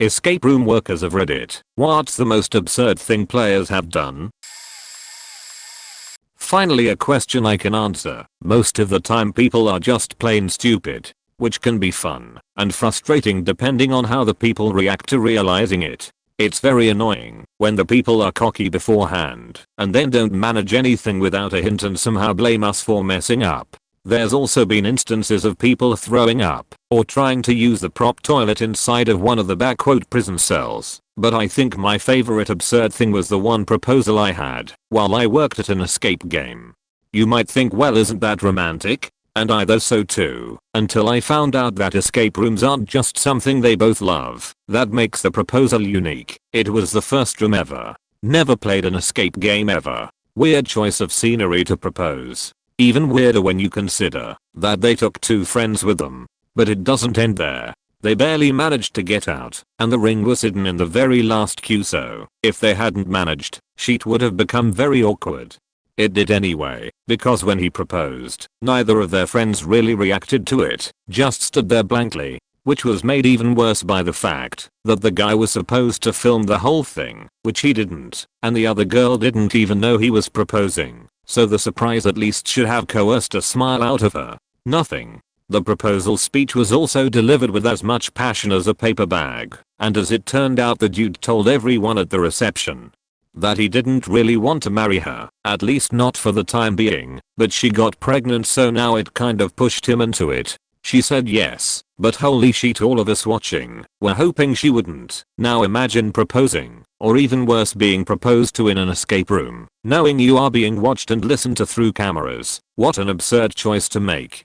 Escape room workers of Reddit. What's the most absurd thing players have done? Finally a question I can answer. Most of the time people are just plain stupid, which can be fun and frustrating depending on how the people react to realizing it. It's very annoying when the people are cocky beforehand and then don't manage anything without a hint and somehow blame us for messing up. There's also been instances of people throwing up or trying to use the prop toilet inside of one of the "prison cells." But I think my favorite absurd thing was the one proposal I had while I worked at an escape game. You might think, well, isn't that romantic? And I thought so too, until I found out that escape rooms aren't just something they both love. That makes the proposal unique. It was the first room ever. Never played an escape game ever. Weird choice of scenery to propose. Even weirder when you consider that they took 2 friends with them. But it doesn't end there. They barely managed to get out, and the ring was hidden in the very last queue, so if they hadn't managed, shit would have become very awkward. It did anyway, because when he proposed, neither of their friends really reacted to it, just stood there blankly, which was made even worse by the fact that the guy was supposed to film the whole thing, which he didn't, and the other girl didn't even know he was proposing, so the surprise at least should have coerced a smile out of her. Nothing. The proposal speech was also delivered with as much passion as a paper bag, and as it turned out the dude told everyone at the reception that he didn't really want to marry her, at least not for the time being, but she got pregnant, so now it kind of pushed him into it. She said yes, but holy shit, all of us watching were hoping she wouldn't. Now imagine proposing, or even worse being proposed to in an escape room, knowing you are being watched and listened to through cameras. What an absurd choice to make.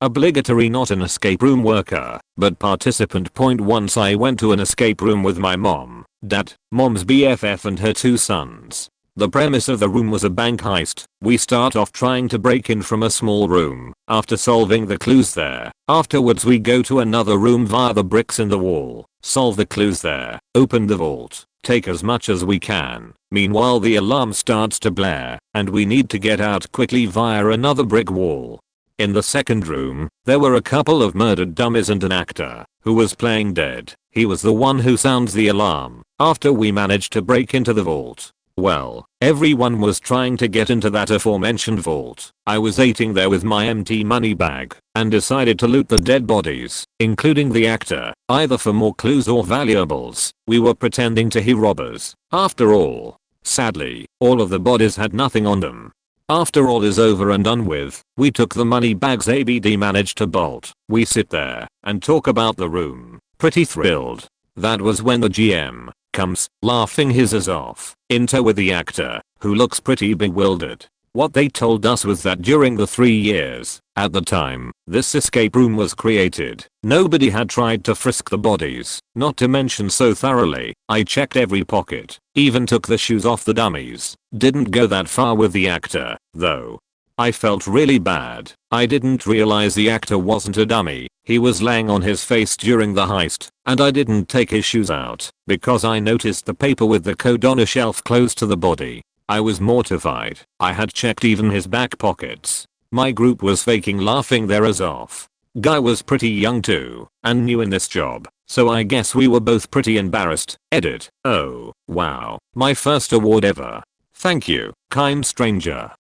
Obligatory not an escape room worker, but participant. Once I went to an escape room with my mom, dad, mom's BFF and her 2 sons. The premise of the room was a bank heist. We start off trying to break in from a small room. After solving the clues there, afterwards we go to another room via the bricks in the wall, solve the clues there, open the vault, take as much as we can. Meanwhile the alarm starts to blare, and we need to get out quickly via another brick wall. In the second room, there were a couple of murdered dummies and an actor who was playing dead. He was the one who sounds the alarm after we managed to break into the vault. Well, everyone was trying to get into that aforementioned vault. I was waiting there with my empty money bag and decided to loot the dead bodies, including the actor, either for more clues or valuables. We were pretending to be robbers. After all, sadly, all of the bodies had nothing on them. After all is over and done with, we took the money bags ABD managed to bolt. We sit there and talk about the room, pretty thrilled. That was when the GM comes, laughing his ass off, in tow with the actor, who looks pretty bewildered. What they told us was that during the 3 years, at the time, this escape room was created, nobody had tried to frisk the bodies, not to mention so thoroughly. I checked every pocket, even took the shoes off the dummies. Didn't go that far with the actor, though. I felt really bad. I didn't realize the actor wasn't a dummy. He was laying on his face during the heist, and I didn't take his shoes out because I noticed the paper with the code on a shelf close to the body. I was mortified. I had checked even his back pockets. My group was faking laughing their ass off. Guy was pretty young too, and new in this job, so I guess we were both pretty embarrassed. Edit. Oh, wow. My first award ever. Thank you, kind stranger.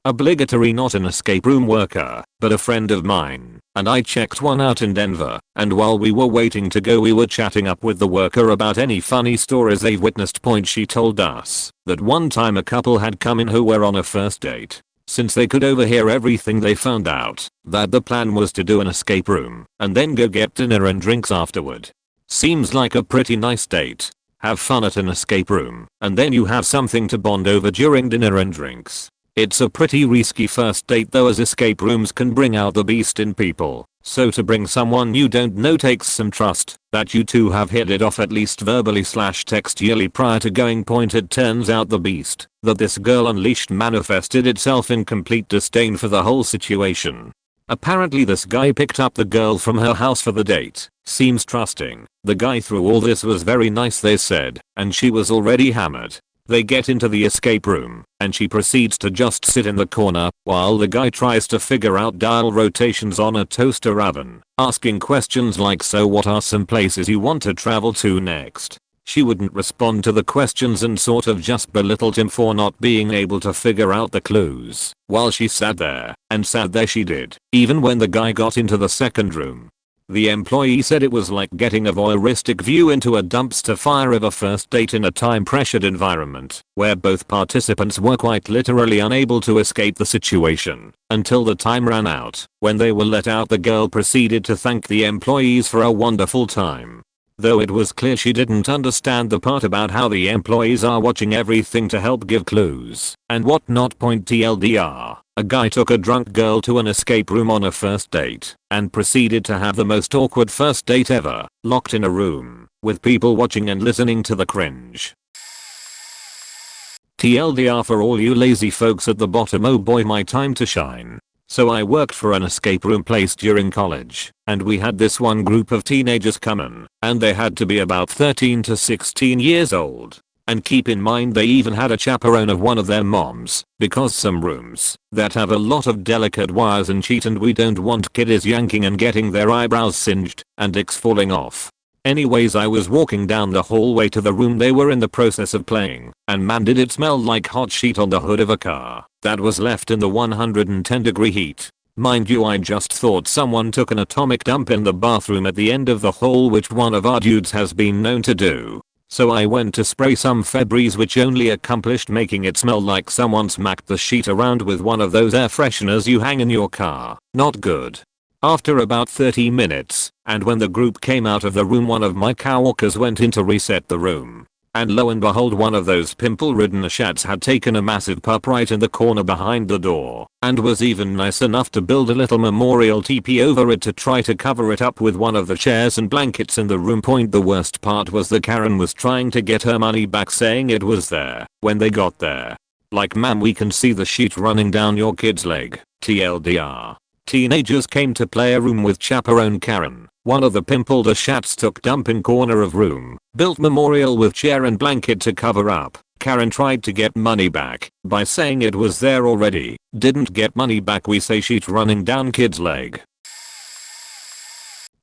Obligatory not an escape room worker, but a friend of mine, and I checked one out in Denver, and while we were waiting to go we were chatting up with the worker about any funny stories they've witnessed. She told us that one time a couple had come in who were on a first date. Since they could overhear everything, they found out that the plan was to do an escape room and then go get dinner and drinks afterward. Seems like a pretty nice date. Have fun at an escape room, and then you have something to bond over during dinner and drinks. It's a pretty risky first date though, as escape rooms can bring out the beast in people, so to bring someone you don't know takes some trust that you two have hit it off at least verbally/textually prior to going. It turns out the beast that this girl unleashed manifested itself in complete disdain for the whole situation. Apparently this guy picked up the girl from her house for the date. Seems trusting. The guy through all this was very nice, they said, and she was already hammered. They get into the escape room, and she proceeds to just sit in the corner while the guy tries to figure out dial rotations on a toaster oven, asking questions like, so what are some places you want to travel to next? She wouldn't respond to the questions and sort of just belittled him for not being able to figure out the clues, while she sat there she did, even when the guy got into the second room. The employee said it was like getting a voyeuristic view into a dumpster fire of a first date in a time-pressured environment, where both participants were quite literally unable to escape the situation, until the time ran out. When they were let out, the girl proceeded to thank the employees for a wonderful time. Though it was clear she didn't understand the part about how the employees are watching everything to help give clues and whatnot. TLDR, a guy took a drunk girl to an escape room on a first date and proceeded to have the most awkward first date ever, locked in a room with people watching and listening to the cringe. TLDR for all you lazy folks at the bottom, oh boy, my time to shine. So I worked for an escape room place during college, and we had this one group of teenagers come in, and they had to be about 13 to 16 years old. And keep in mind they even had a chaperone of one of their moms, because some rooms that have a lot of delicate wires and sheet, and we don't want kiddies yanking and getting their eyebrows singed and dicks falling off. Anyways, I was walking down the hallway to the room they were in the process of playing, and man did it smell like hot sheet on the hood of a car that was left in the 110-degree heat. Mind you, I just thought someone took an atomic dump in the bathroom at the end of the hall, which one of our dudes has been known to do. So I went to spray some Febreze, which only accomplished making it smell like someone smacked the sheet around with one of those air fresheners you hang in your car. Not good. After about 30 minutes, and when the group came out of the room, one of my coworkers went in to reset the room. And lo and behold, one of those pimple-ridden shats had taken a massive pup right in the corner behind the door, and was even nice enough to build a little memorial teepee over it to try to cover it up with one of the chairs and blankets in the room. The worst part was the Karen was trying to get her money back, saying it was there when they got there. Like, ma'am, we can see the sheet running down your kid's leg. TLDR. Teenagers came to play a room with chaperone Karen. One of the pimpled shats took dump in corner of room, built memorial with chair and blanket to cover up. Karen tried to get money back by saying it was there already. Didn't get money back, we say sheet running down kid's leg.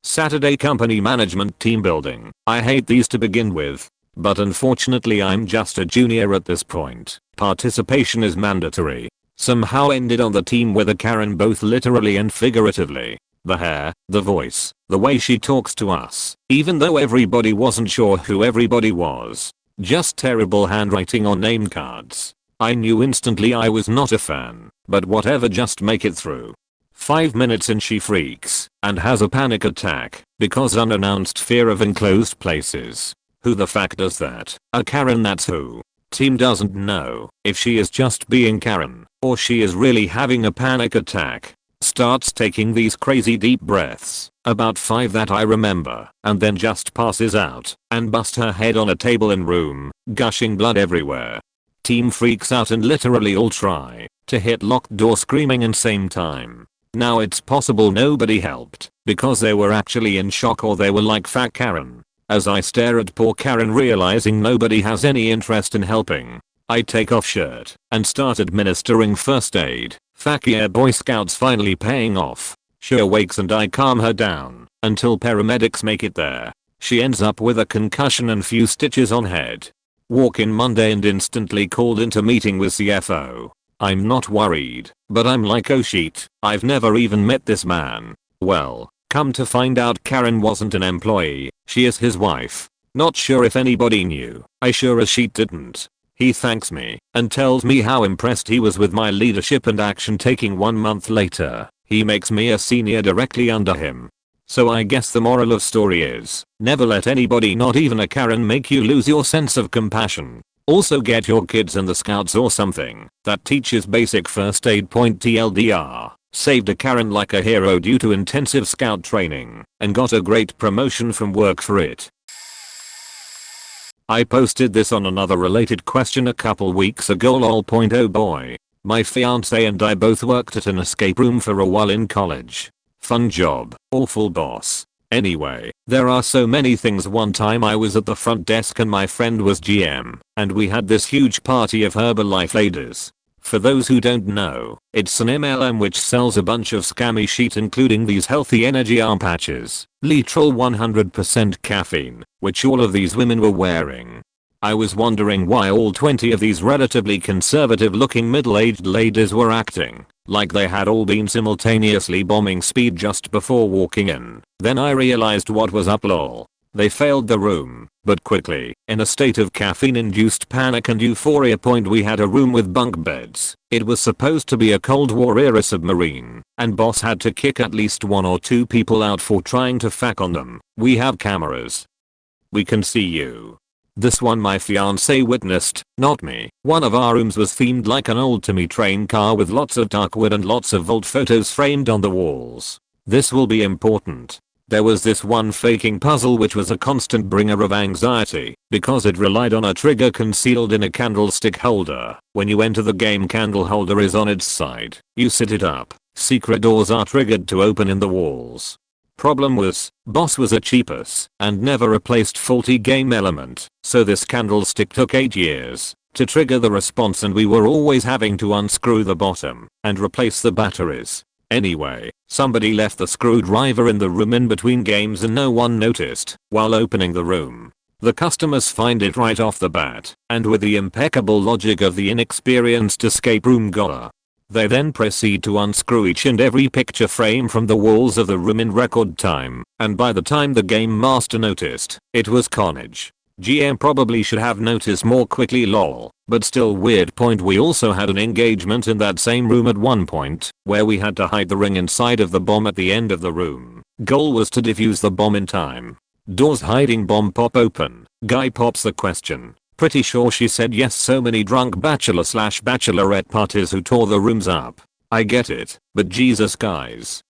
Saturday company management team building. I hate these to begin with, but unfortunately I'm just a junior at this point. Participation is mandatory. Somehow ended on the team with a Karen, both literally and figuratively. The hair, the voice, the way she talks to us, even though everybody wasn't sure who everybody was. Just terrible handwriting on name cards. I knew instantly I was not a fan, but whatever, just make it through. 5 minutes in she freaks and has a panic attack because unannounced fear of enclosed places. Who the fuck does that? A Karen, that's who. Team doesn't know if she is just being Karen or she is really having a panic attack. Starts taking these crazy deep breaths, about 5 that I remember, and then just passes out and busts her head on a table in room, gushing blood everywhere. Team freaks out and literally all try to hit locked door, screaming in same time. Now it's possible nobody helped because they were actually in shock, or they were like, fat Karen. As I stare at poor Karen, realizing nobody has any interest in helping, I take off shirt and start administering first aid. Fuck yeah, Boy Scouts finally paying off. She awakes and I calm her down until paramedics make it there. She ends up with a concussion and few stitches on head. Walk in Monday and instantly called into meeting with CFO. I'm not worried, but I'm like, oh shit, I've never even met this man. Well, come to find out, Karen wasn't an employee, she is his wife. Not sure if anybody knew, I sure as shit didn't. He thanks me and tells me how impressed he was with my leadership and action taking. 1 month later, he makes me a senior directly under him. So I guess the moral of story is, never let anybody, not even a Karen, make you lose your sense of compassion. Also get your kids in the Scouts or something that teaches basic first aid. TLDR. Saved a Karen like a hero due to intensive Scout training and got a great promotion from work for it. I posted this on another related question a couple weeks ago. Lol. Oh boy. My fiance and I both worked at an escape room for a while in college. Fun job, awful boss. Anyway, there are so many things. One time I was at the front desk and my friend was GM, and we had this huge party of Herbalife ladies. For those who don't know, it's an MLM which sells a bunch of scammy shit including these healthy energy arm patches, literal 100% caffeine, which all of these women were wearing. I was wondering why all 20 of these relatively conservative looking middle-aged ladies were acting like they had all been simultaneously bombing speed just before walking in. Then I realized what was up. Lol. They failed the room, but quickly, in a state of caffeine-induced panic and euphoria. We had a room with bunk beds. It was supposed to be a Cold War era submarine, and boss had to kick at least 1 or 2 people out for trying to fuck on them. We have cameras. We can see you. This one my fiance witnessed, not me. One of our rooms was themed like an old Timmy train car with lots of dark wood and lots of vault photos framed on the walls. This will be important. There was this one faking puzzle which was a constant bringer of anxiety because it relied on a trigger concealed in a candlestick holder. When you enter the game, candle holder is on its side. You sit it up. Secret doors are triggered to open in the walls. Problem was, boss was a cheapus and never replaced faulty game element, so this candlestick took 8 years to trigger the response and we were always having to unscrew the bottom and replace the batteries. Anyway, somebody left the screwdriver in the room in between games and no one noticed while opening the room. The customers find it right off the bat, and with the impeccable logic of the inexperienced escape room goer, they then proceed to unscrew each and every picture frame from the walls of the room in record time, and by the time the game master noticed, it was carnage. GM probably should have noticed more quickly. Lol, but still weird. We also had an engagement in that same room at one point, where we had to hide the ring inside of the bomb at the end of the room. Goal was to defuse the bomb in time. Doors hiding bomb pop open. Guy pops the question. Pretty sure she said yes. So many drunk bachelor/bachelorette parties who tore the rooms up. I get it, but Jesus guys.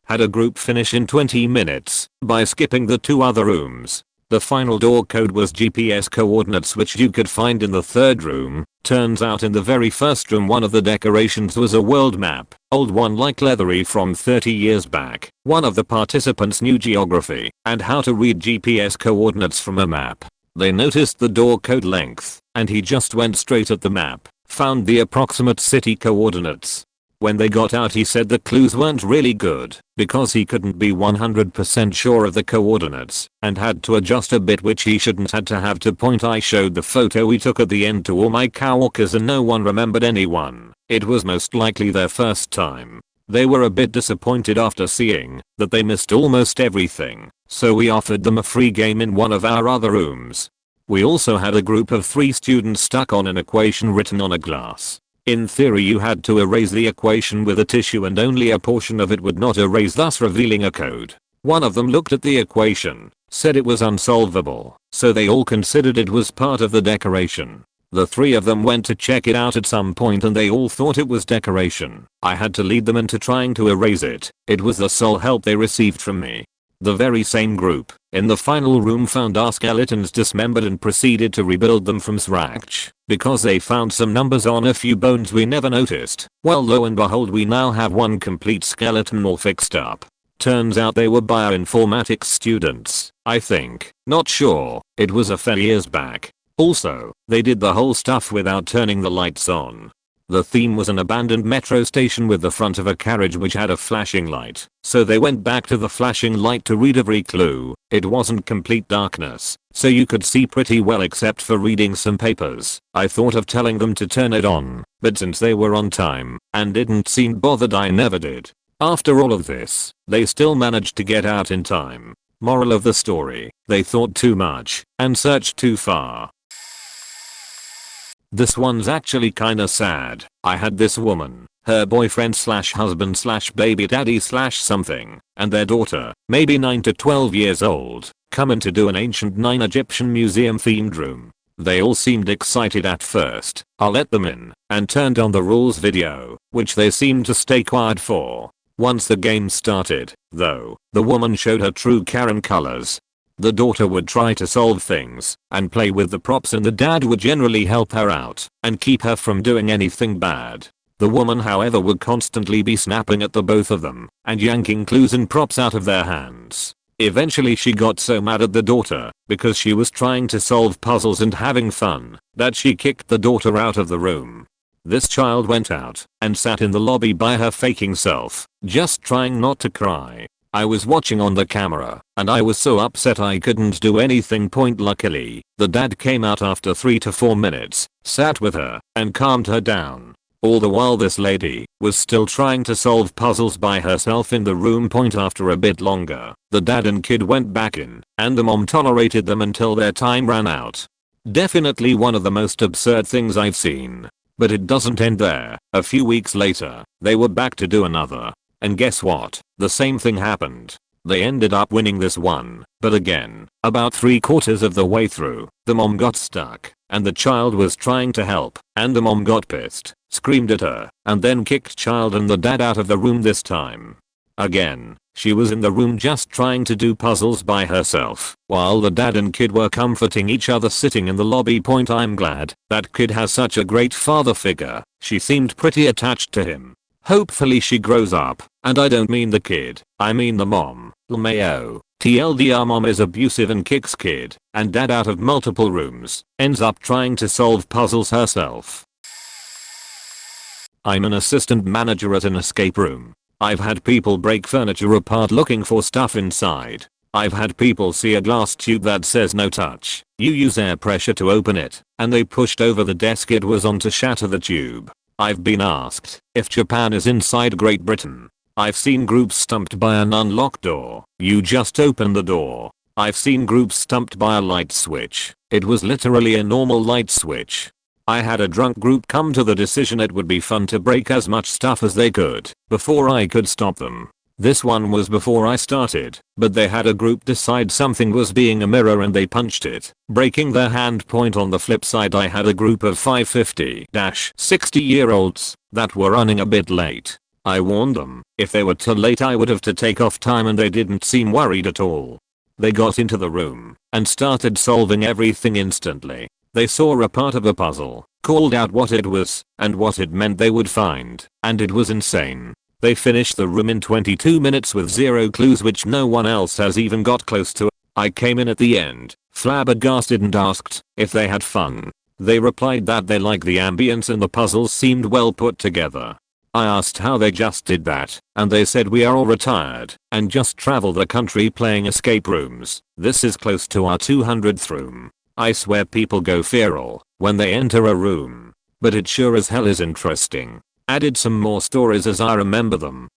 Had a group finish in 20 minutes by skipping the 2 other rooms. The final door code was GPS coordinates which you could find in the 3rd room. Turns out in the very first room one of the decorations was a world map, old one like leathery from 30 years back. One of the participants knew geography and how to read GPS coordinates from a map. They noticed the door code length, and he just went straight at the map, found the approximate city coordinates. When they got out he said the clues weren't really good, because he couldn't be 100% sure of the coordinates, and had to adjust a bit which he shouldn't had to have to point. I showed the photo we took at the end to all my coworkers and no one remembered anyone. It was most likely their first time. They were a bit disappointed after seeing that they missed almost everything, so we offered them a free game in one of our other rooms. We also had a group of 3 students stuck on an equation written on a glass. In theory you had to erase the equation with a tissue and only a portion of it would not erase, thus revealing a code. One of them looked at the equation, said it was unsolvable, so they all considered it was part of the decoration. The 3 of them went to check it out at some point and they all thought it was decoration. I had to lead them into trying to erase it. It was the sole help they received from me. The very same group, in the final room, found our skeletons dismembered and proceeded to rebuild them from scratch, because they found some numbers on a few bones we never noticed. Well, lo and behold, we now have 1 complete skeleton all fixed up. Turns out they were bioinformatics students, I think. Not sure, it was a few years back. Also, they did the whole stuff without turning the lights on. The theme was an abandoned metro station with the front of a carriage which had a flashing light, so they went back to the flashing light to read every clue. It wasn't complete darkness, so you could see pretty well except for reading some papers. I thought of telling them to turn it on, but since they were on time and didn't seem bothered, I never did. After all of this, they still managed to get out in time. Moral of the story, they thought too much and searched too far. This one's actually kinda sad. I had this woman, her boyfriend/husband/baby daddy/something, and their daughter, maybe 9 to 12 years old, come in to do an ancient 9 Egyptian museum themed room. They all seemed excited at first. I let them in and turned on the rules video, which they seemed to stay quiet for. Once the game started, though, the woman showed her true Karen colors. The daughter would try to solve things and play with the props and the dad would generally help her out and keep her from doing anything bad. The woman however would constantly be snapping at the both of them and yanking clues and props out of their hands. Eventually she got so mad at the daughter because she was trying to solve puzzles and having fun that she kicked the daughter out of the room. This child went out and sat in the lobby by her faking self, just trying not to cry. I was watching on the camera and I was so upset I couldn't do anything. Luckily, the dad came out after 3 to 4 minutes, sat with her and calmed her down. All the while this lady was still trying to solve puzzles by herself in the room. After a bit longer, the dad and kid went back in and the mom tolerated them until their time ran out. Definitely one of the most absurd things I've seen. But it doesn't end there. A few weeks later, they were back to do another. And guess what? The same thing happened. They ended up winning this one, but again, about 3/4 of the way through, the mom got stuck, and the child was trying to help, and the mom got pissed, screamed at her, and then kicked child and the dad out of the room this time. Again, she was in the room just trying to do puzzles by herself, while the dad and kid were comforting each other sitting in the lobby. I'm glad that kid has such a great father figure. She seemed pretty attached to him. Hopefully she grows up, and I don't mean the kid, I mean the mom. LMAO. TLDR mom is abusive and kicks kid and dad out of multiple rooms, ends up trying to solve puzzles herself. I'm an assistant manager at an escape room. I've had people break furniture apart looking for stuff inside. I've had people see a glass tube that says no touch. You use air pressure to open it, and they pushed over the desk it was on to shatter the tube. I've been asked if Japan is inside Great Britain. I've seen groups stumped by an unlocked door. You just open the door. I've seen groups stumped by a light switch. It was literally a normal light switch. I had a drunk group come to the decision it would be fun to break as much stuff as they could before I could stop them. This one was before I started, but they had a group decide something was being a mirror and they punched it, breaking their hand. On the flip side, I had a group of 550-60-year-olds that were running a bit late. I warned them, if they were too late I would have to take off time, and they didn't seem worried at all. They got into the room and started solving everything instantly. They saw a part of a puzzle, called out what it was and what it meant they would find, and it was insane. They finished the room in 22 minutes with 0 clues, which no one else has even got close to. I came in at the end, flabbergasted, and asked if they had fun. They replied that they liked the ambience and the puzzles seemed well put together. I asked how they just did that, and they said we are all retired and just travel the country playing escape rooms. This is close to our 200th room. I swear people go feral when they enter a room, but it sure as hell is interesting. Added some more stories as I remember them.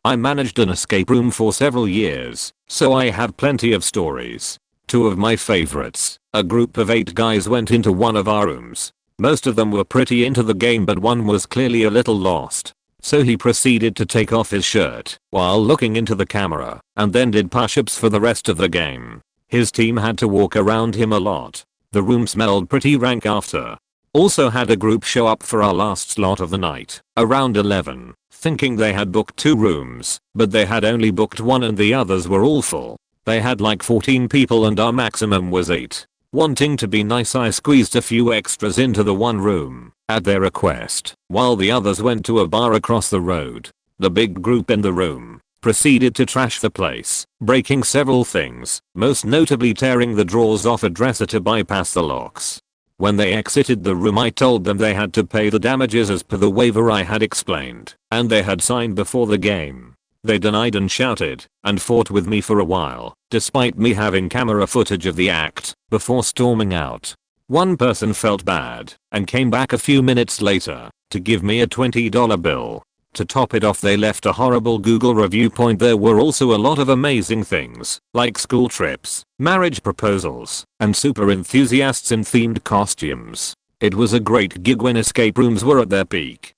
I managed an escape room for several years, so I have plenty of stories. Two of my favorites. A group of 8 guys went into one of our rooms. Most of them were pretty into the game, but one was clearly a little lost. So he proceeded to take off his shirt while looking into the camera and then did push-ups for the rest of the game. His team had to walk around him a lot. The room smelled pretty rank after. Also had a group show up for our last slot of the night, around 11, thinking they had booked 2 rooms, but they had only booked 1 and the others were all full. They had like 14 people and our maximum was 8. Wanting to be nice, I squeezed a few extras into the one room, at their request, while the others went to a bar across the road. The big group in the room proceeded to trash the place, breaking several things, most notably tearing the drawers off a dresser to bypass the locks. When they exited the room, I told them they had to pay the damages as per the waiver I had explained, and they had signed before the game. They denied and shouted, and fought with me for a while, despite me having camera footage of the act, before storming out. One person felt bad, and came back a few minutes later, to give me a $20 bill. To top it off, they left a horrible Google review. There were also a lot of amazing things, like school trips, marriage proposals, and super enthusiasts in themed costumes. It was a great gig when escape rooms were at their peak.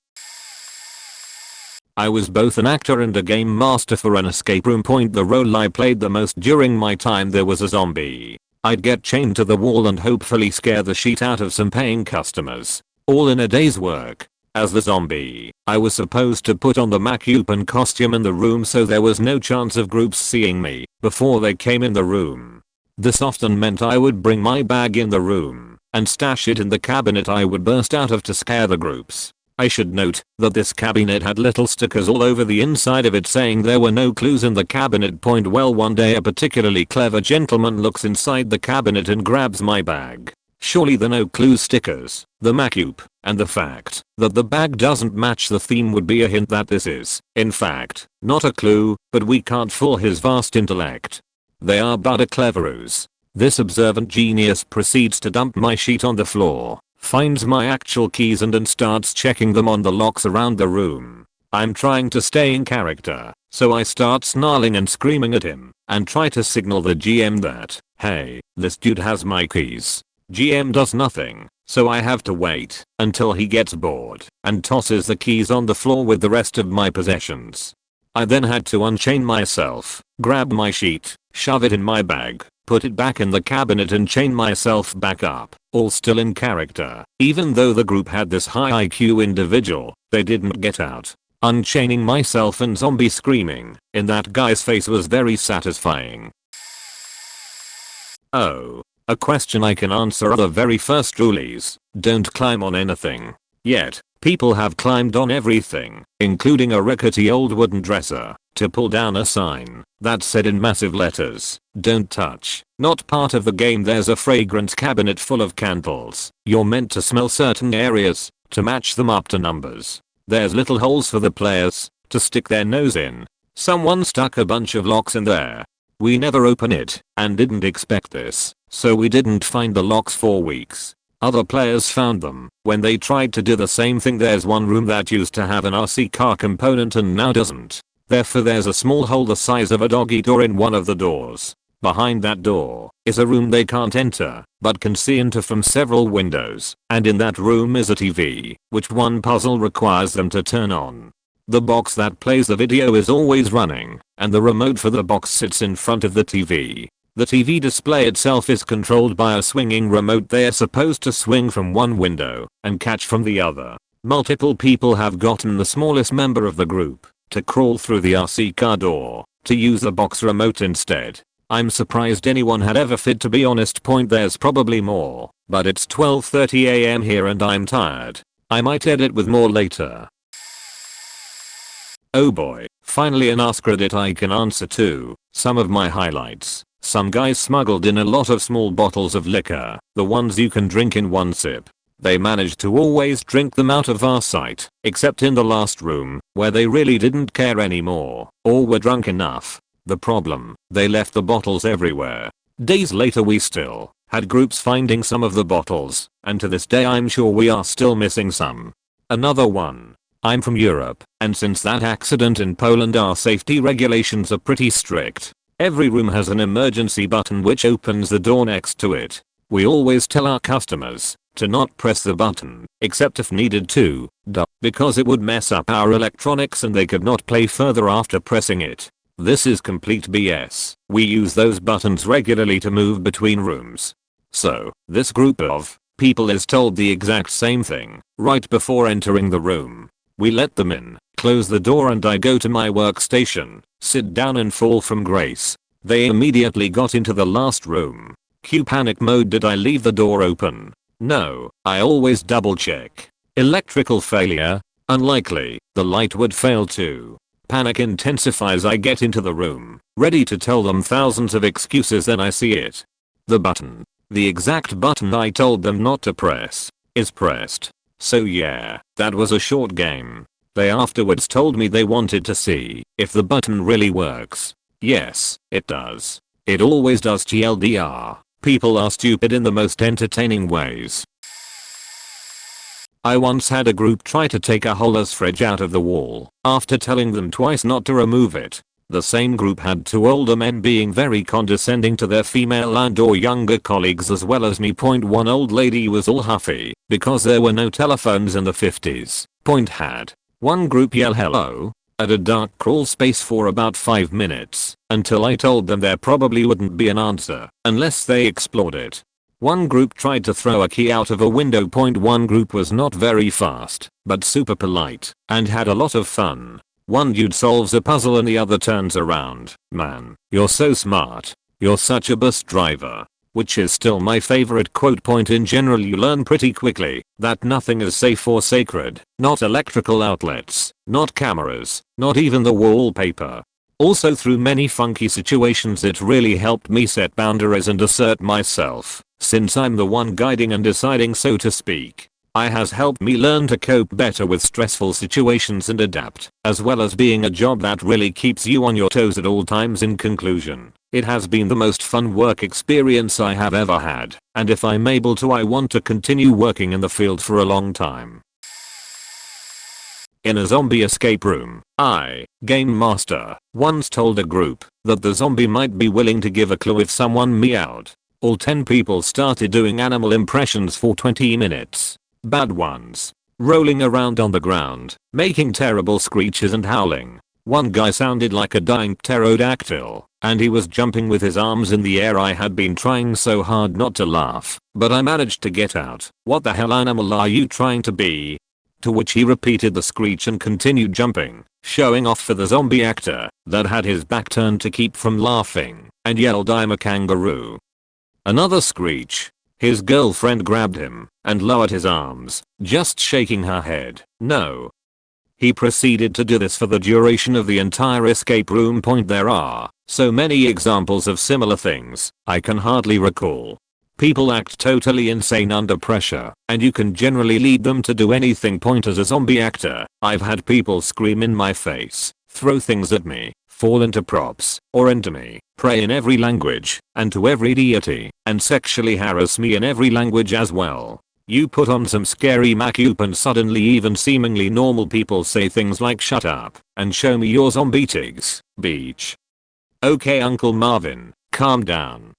I was both an actor and a game master for an escape room. The role I played the most during my time there was a zombie. I'd get chained to the wall and hopefully scare the shit out of some paying customers, all in a day's work. As the zombie, I was supposed to put on the MacUpan costume in the room so there was no chance of groups seeing me before they came in the room. This often meant I would bring my bag in the room, and stash it in the cabinet I would burst out of to scare the groups. I should note that this cabinet had little stickers all over the inside of it saying there were no clues in the cabinet. Well, one day a particularly clever gentleman looks inside the cabinet and grabs my bag. Surely the no clue stickers, the macup, and the fact that the bag doesn't match the theme would be a hint that this is, in fact, not a clue, but we can't fool his vast intellect. They are but a clever ruse. This observant genius proceeds to dump my sheet on the floor, finds my actual keys and then starts checking them on the locks around the room. I'm trying to stay in character, so I start snarling and screaming at him, and try to signal the GM that, hey, this dude has my keys. GM does nothing, so I have to wait until he gets bored and tosses the keys on the floor with the rest of my possessions. I then had to unchain myself, grab my sheet, shove it in my bag, put it back in the cabinet and chain myself back up, all still in character. Even though the group had this high IQ individual, they didn't get out. Unchaining myself and zombie screaming in that guy's face was very satisfying. Oh. A question I can answer are the very first rules. Don't climb on anything. Yet, people have climbed on everything, including a rickety old wooden dresser, to pull down a sign that said in massive letters, "Don't touch." Not part of the game. There's a fragrance cabinet full of candles. You're meant to smell certain areas to match them up to numbers. There's little holes for the players to stick their nose in. Someone stuck a bunch of locks in there. We never open it and didn't expect this, so we didn't find the locks for weeks. Other players found them when they tried to do the same thing. There's one room that used to have an RC car component and now doesn't. Therefore there's a small hole the size of a doggy door in one of the doors. Behind that door is a room they can't enter but can see into from several windows, and in that room is a TV, which one puzzle requires them to turn on. The box that plays the video is always running, and the remote for the box sits in front of the TV. The TV display itself is controlled by a swinging remote. They are supposed to swing from one window and catch from the other. Multiple people have gotten the smallest member of the group to crawl through the RC car door to use the box remote instead. I'm surprised anyone had ever fit, to be honest. There's probably more, but it's 12:30 AM here and I'm tired. I might edit with more later. Oh boy, finally an Ask Reddit I can answer to. Some of my highlights. Some guys smuggled in a lot of small bottles of liquor, the ones you can drink in one sip. They managed to always drink them out of our sight, except in the last room, where they really didn't care anymore, or were drunk enough. The problem, they left the bottles everywhere. Days later we still had groups finding some of the bottles, and to this day I'm sure we are still missing some. Another one. I'm from Europe, and since that accident in Poland our safety regulations are pretty strict. Every room has an emergency button which opens the door next to it. We always tell our customers to not press the button, except if needed to, because it would mess up our electronics and they could not play further after pressing it. This is complete BS. We use those buttons regularly to move between rooms. So, this group of people is told the exact same thing right before entering the room. We let them in, close the door, and I go to my workstation, sit down and fall from grace. They immediately got into the last room. Cue panic mode. Did I leave the door open? No, I always double check. Electrical failure? Unlikely. The light would fail too. Panic intensifies. I get into the room, ready to tell them thousands of excuses, then I see it. The button. The exact button I told them not to press is pressed. So yeah, that was a short game. They afterwards told me they wanted to see if the button really works. Yes, it does. It always does. TLDR. People are stupid in the most entertaining ways. I once had a group try to take a Holler's fridge out of the wall after telling them twice not to remove it. The same group had two older men being very condescending to their female and or younger colleagues as well as me. One old lady was all huffy because there were no telephones in the 50s. Had one group yell hello at a dark crawl space for about 5 minutes until I told them there probably wouldn't be an answer unless they explored it. One group tried to throw a key out of a window. One group was not very fast but super polite and had a lot of fun. One dude solves a puzzle and the other turns around. Man, you're so smart. You're such a bus driver. which is still my favorite quote point. In general, you learn pretty quickly that nothing is safe or sacred, not electrical outlets, not cameras, not even the wallpaper. Also, through many funky situations, it really helped me set boundaries and assert myself, since I'm the one guiding and deciding, so to speak. It has helped me learn to cope better with stressful situations and adapt, as well as being a job that really keeps you on your toes at all times. In conclusion, it has been the most fun work experience I have ever had, and if I'm able to, I want to continue working in the field for a long time. In a zombie escape room, I, Game Master, once told a group that the zombie might be willing to give a clue if someone meowed. All 10 people started doing animal impressions for 20 minutes. Bad ones. Rolling around on the ground, making terrible screeches and howling. One guy sounded like a dying pterodactyl, and he was jumping with his arms in the air. I had been trying so hard not to laugh, but I managed to get out, "What the hell animal are you trying to be?" To which he repeated the screech and continued jumping, showing off for the zombie actor that had his back turned to keep from laughing, and yelled, "I'm a kangaroo." Another screech. His girlfriend grabbed him and lowered his arms, just shaking her head, "No." He proceeded to do this for the duration of the entire escape room. There are so many examples of similar things, I can hardly recall. People act totally insane under pressure, and you can generally lead them to do anything. As a zombie actor, I've had people scream in my face, throw things at me, fall into props, or into me, pray in every language, and to every deity, and sexually harass me in every language as well. You put on some scary makeup and suddenly even seemingly normal people say things like, "Shut up and show me your zombie tigs, beach." Okay, Uncle Marvin, calm down.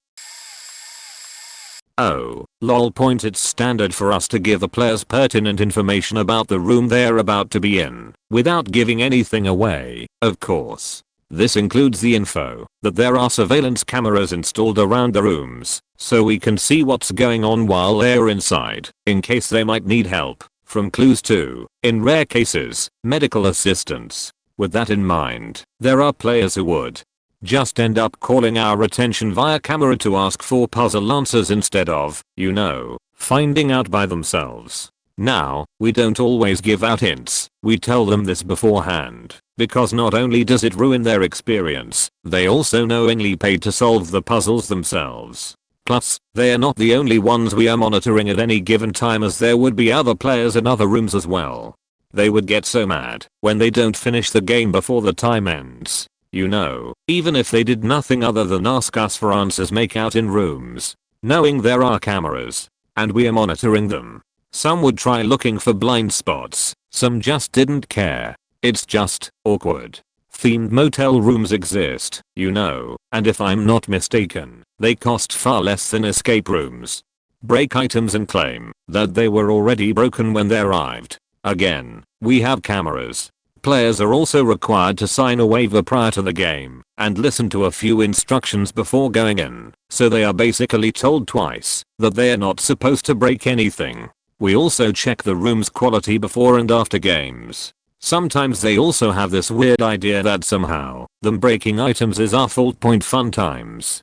Oh, lol. It's standard for us to give the players pertinent information about the room they're about to be in, without giving anything away, of course. This includes the info that there are surveillance cameras installed around the rooms, so we can see what's going on while they're inside, in case they might need help, from clues to, in rare cases, medical assistance. With that in mind, there are players who would just end up calling our attention via camera to ask for puzzle answers instead of, finding out by themselves. Now, we don't always give out hints, we tell them this beforehand, because not only does it ruin their experience, they also knowingly paid to solve the puzzles themselves. Plus, they are not the only ones we are monitoring at any given time, as there would be other players in other rooms as well. They would get so mad when they don't finish the game before the time ends. Even if they did nothing other than ask us for answers, make out in rooms, knowing there are cameras, and we are monitoring them. Some would try looking for blind spots, some just didn't care. It's just awkward. Themed motel rooms exist, and if I'm not mistaken, they cost far less than escape rooms. Break items and claim that they were already broken when they arrived. Again, we have cameras. Players are also required to sign a waiver prior to the game and listen to a few instructions before going in, so they are basically told twice that they are not supposed to break anything. We also check the room's quality before and after games. Sometimes they also have this weird idea that somehow them breaking items is our fault. Fun times.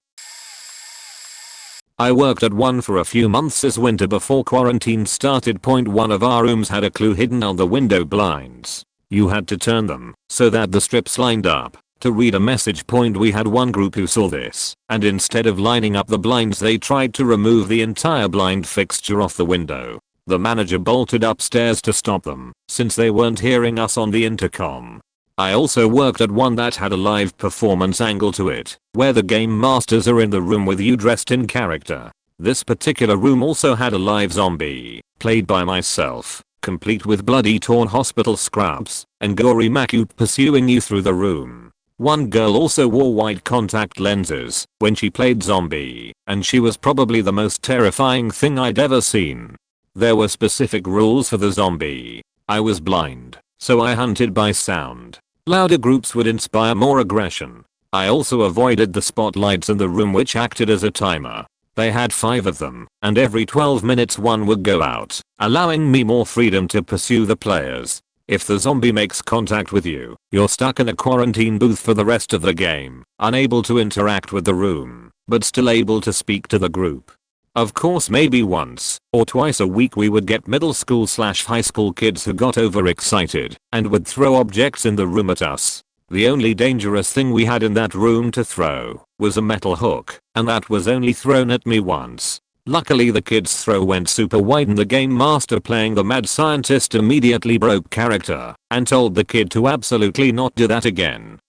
I worked at one for a few months this winter before quarantine started. One of our rooms had a clue hidden on the window blinds. You had to turn them so that the strips lined up to read a message. We had one group who saw this, and instead of lining up the blinds, they tried to remove the entire blind fixture off the window. The manager bolted upstairs to stop them, since they weren't hearing us on the intercom. I also worked at one that had a live performance angle to it, where the game masters are in the room with you dressed in character. This particular room also had a live zombie, played by myself, complete with bloody torn hospital scraps and gory makeup pursuing you through the room. One girl also wore wide contact lenses when she played zombie, and she was probably the most terrifying thing I'd ever seen. There were specific rules for the zombie. I was blind, so I hunted by sound. Louder groups would inspire more aggression. I also avoided the spotlights in the room, which acted as a timer. They had 5 of them, and every 12 minutes one would go out, allowing me more freedom to pursue the players. If the zombie makes contact with you, you're stuck in a quarantine booth for the rest of the game, unable to interact with the room. but still able to speak to the group. Of course, maybe once or twice a week we would get middle school/high school kids who got overexcited and would throw objects in the room at us. The only dangerous thing we had in that room to throw was a metal hook, and that was only thrown at me once. Luckily the kid's throw went super wide and the game master playing the mad scientist immediately broke character and told the kid to absolutely not do that again.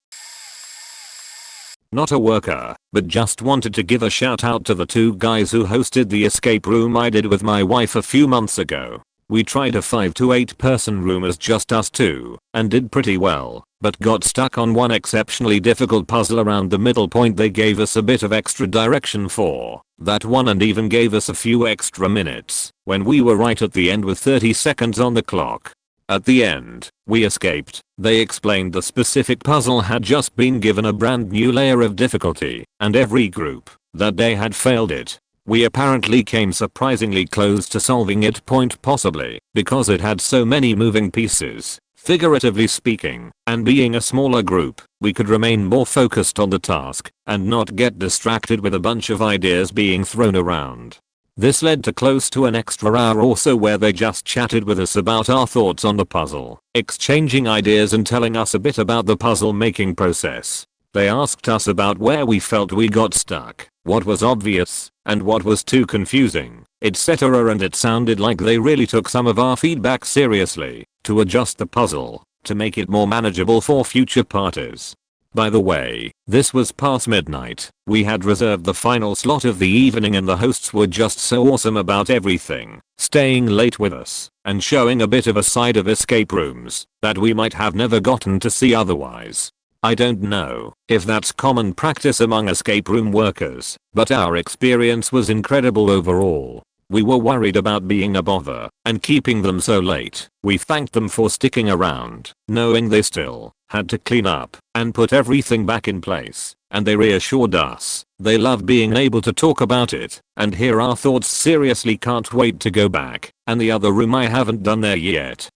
Not a worker, but just wanted to give a shout out to the 2 guys who hosted the escape room I did with my wife a few months ago. We tried a 5 to 8 person room as just us 2 and did pretty well, but got stuck on one exceptionally difficult puzzle around the middle point. They gave us a bit of extra direction for that one and even gave us a few extra minutes when we were right at the end with 30 seconds on the clock. At the end, we escaped. They explained the specific puzzle had just been given a brand new layer of difficulty, and every group that day had failed it. We apparently came surprisingly close to solving it, possibly because it had so many moving pieces. Figuratively speaking, and being a smaller group, we could remain more focused on the task and not get distracted with a bunch of ideas being thrown around. This led to close to an extra hour or so where they just chatted with us about our thoughts on the puzzle, exchanging ideas and telling us a bit about the puzzle making process. They asked us about where we felt we got stuck, what was obvious, and what was too confusing, etc. And it sounded like they really took some of our feedback seriously to adjust the puzzle to make it more manageable for future parties. By the way, this was past midnight. We had reserved the final slot of the evening and the hosts were just so awesome about everything, staying late with us and showing a bit of a side of escape rooms that we might have never gotten to see otherwise. I don't know if that's common practice among escape room workers, but our experience was incredible overall. We were worried about being a bother and keeping them so late. We thanked them for sticking around, knowing they still had to clean up and put everything back in place, and they reassured us they love being able to talk about it and hear our thoughts. Seriously can't wait to go back, and the other room I haven't done there yet.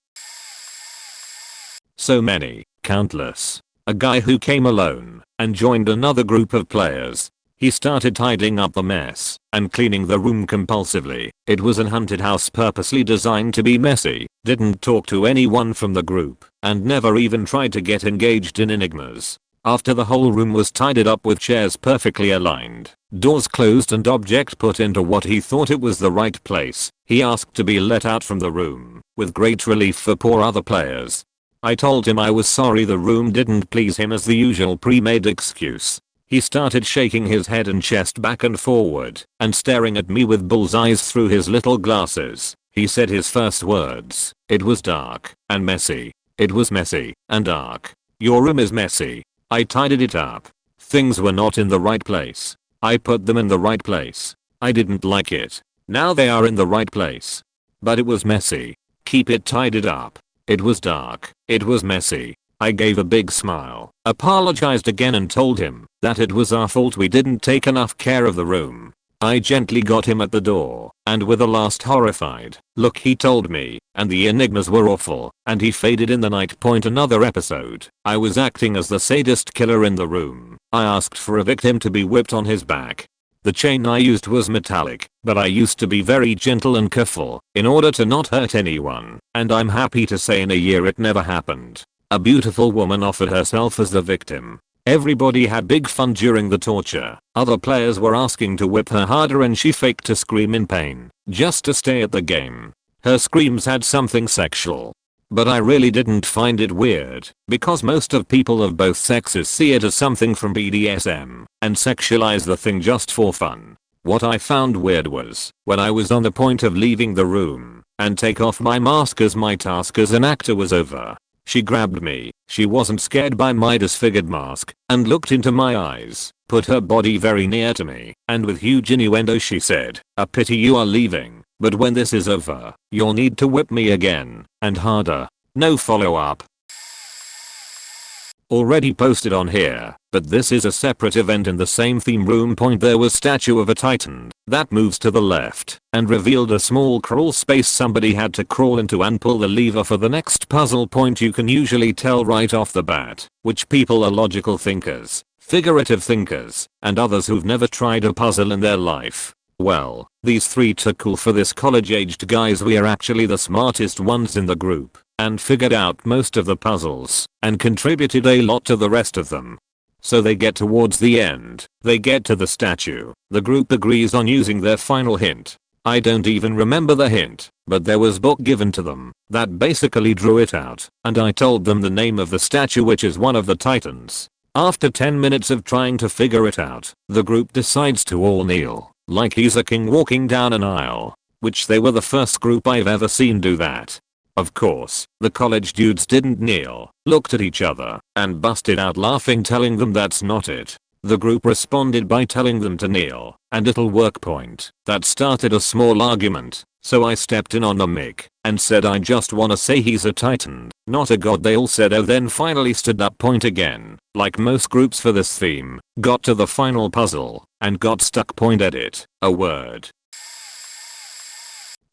So many, countless. A guy who came alone and joined another group of players. He started tidying up the mess and cleaning the room compulsively. It was an haunted house purposely designed to be messy, didn't talk to anyone from the group, and never even tried to get engaged in enigmas. After the whole room was tidied up with chairs perfectly aligned, doors closed and object put into what he thought it was the right place, he asked to be let out from the room, with great relief for poor other players. I told him I was sorry the room didn't please him as the usual pre-made excuse. He started shaking his head and chest back and forward and staring at me with bullseyes through his little glasses. He said his first words, "It was dark and messy. It was messy and dark. Your room is messy. I tidied it up. Things were not in the right place. I put them in the right place. I didn't like it. Now they are in the right place. But it was messy. Keep it tidied up. It was dark. It was messy." I gave a big smile, apologized again and told him that it was our fault we didn't take enough care of the room. I gently got him at the door, and with a last horrified look he told me, "And the enigmas were awful," and he faded in the night. Another episode, I was acting as the sadist killer in the room. I asked for a victim to be whipped on his back. The chain I used was metallic, but I used to be very gentle and careful in order to not hurt anyone, and I'm happy to say in a year it never happened. A beautiful woman offered herself as the victim. Everybody had big fun during the torture. Other players were asking to whip her harder and she faked to scream in pain just to stay at the game. Her screams had something sexual. But I really didn't find it weird, because most of people of both sexes see it as something from BDSM and sexualize the thing just for fun. What I found weird was when I was on the point of leaving the room and take off my mask as my task as an actor was over. She grabbed me. She wasn't scared by my disfigured mask and looked into my eyes, put her body very near to me, and with huge innuendo she said, "A pity you are leaving, but when this is over, you'll need to whip me again, and harder." No follow up. Already posted on here, but this is a separate event in the same theme room. There was statue of a titan that moves to the left and revealed a small crawl space somebody had to crawl into and pull the lever for the next puzzle. You can usually tell right off the bat which people are logical thinkers. figurative thinkers, and others who've never tried a puzzle in their life. Well, these three took cool for this college-aged guys. We are actually the smartest ones in the group and figured out most of the puzzles and contributed a lot to the rest of them. So they get towards the end, they get to the statue. The group agrees on using their final hint. I don't even remember the hint, but there was a book given to them that basically drew it out, and I told them the name of the statue, which is one of the titans. After 10 minutes of trying to figure it out, the group decides to all kneel, like he's a king walking down an aisle, which they were the first group I've ever seen do that. Of course, the college dudes didn't kneel, looked at each other, and busted out laughing, telling them that's not it. The group responded by telling them to kneel, and it'll work point. That started a small argument, so I stepped in on the mic and said I just wanna say he's a titan, not a god. They all said oh, then finally stood up point again, like most groups for this theme, got to the final puzzle, and got stuck point edit, a word.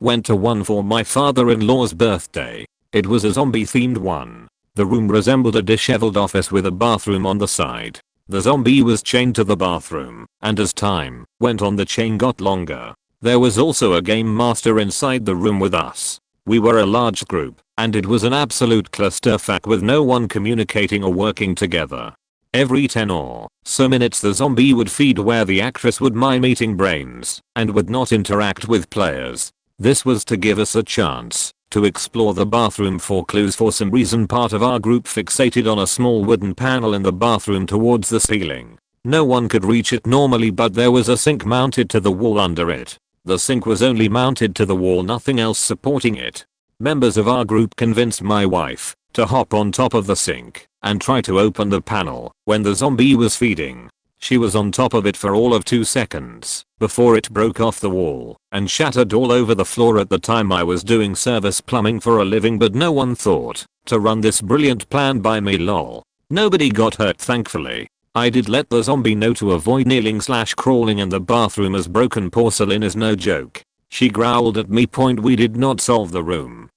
Went to one for my father-in-law's birthday. It was a zombie themed one. The room resembled a disheveled office with a bathroom on the side. The zombie was chained to the bathroom, and as time went on the chain got longer. There was also a game master inside the room with us. We were a large group, and it was an absolute clusterfuck with no one communicating or working together. Every 10 or so minutes the zombie would feed where the actress would mime eating brains, and would not interact with players. This was to give us a chance to explore the bathroom for clues. For some reason part of our group fixated on a small wooden panel in the bathroom towards the ceiling. No one could reach it normally, but there was a sink mounted to the wall under it. The sink was only mounted to the wall, nothing else supporting it. Members of our group convinced my wife to hop on top of the sink and try to open the panel when the zombie was feeding. She was on top of it for all of 2 seconds before it broke off the wall and shattered all over the floor. At the time I was doing service plumbing for a living, but no one thought to run this brilliant plan by me, lol. Nobody got hurt thankfully. I did let the zombie know to avoid kneeling/crawling in the bathroom, as broken porcelain is no joke. She growled at me point. We did not solve the room.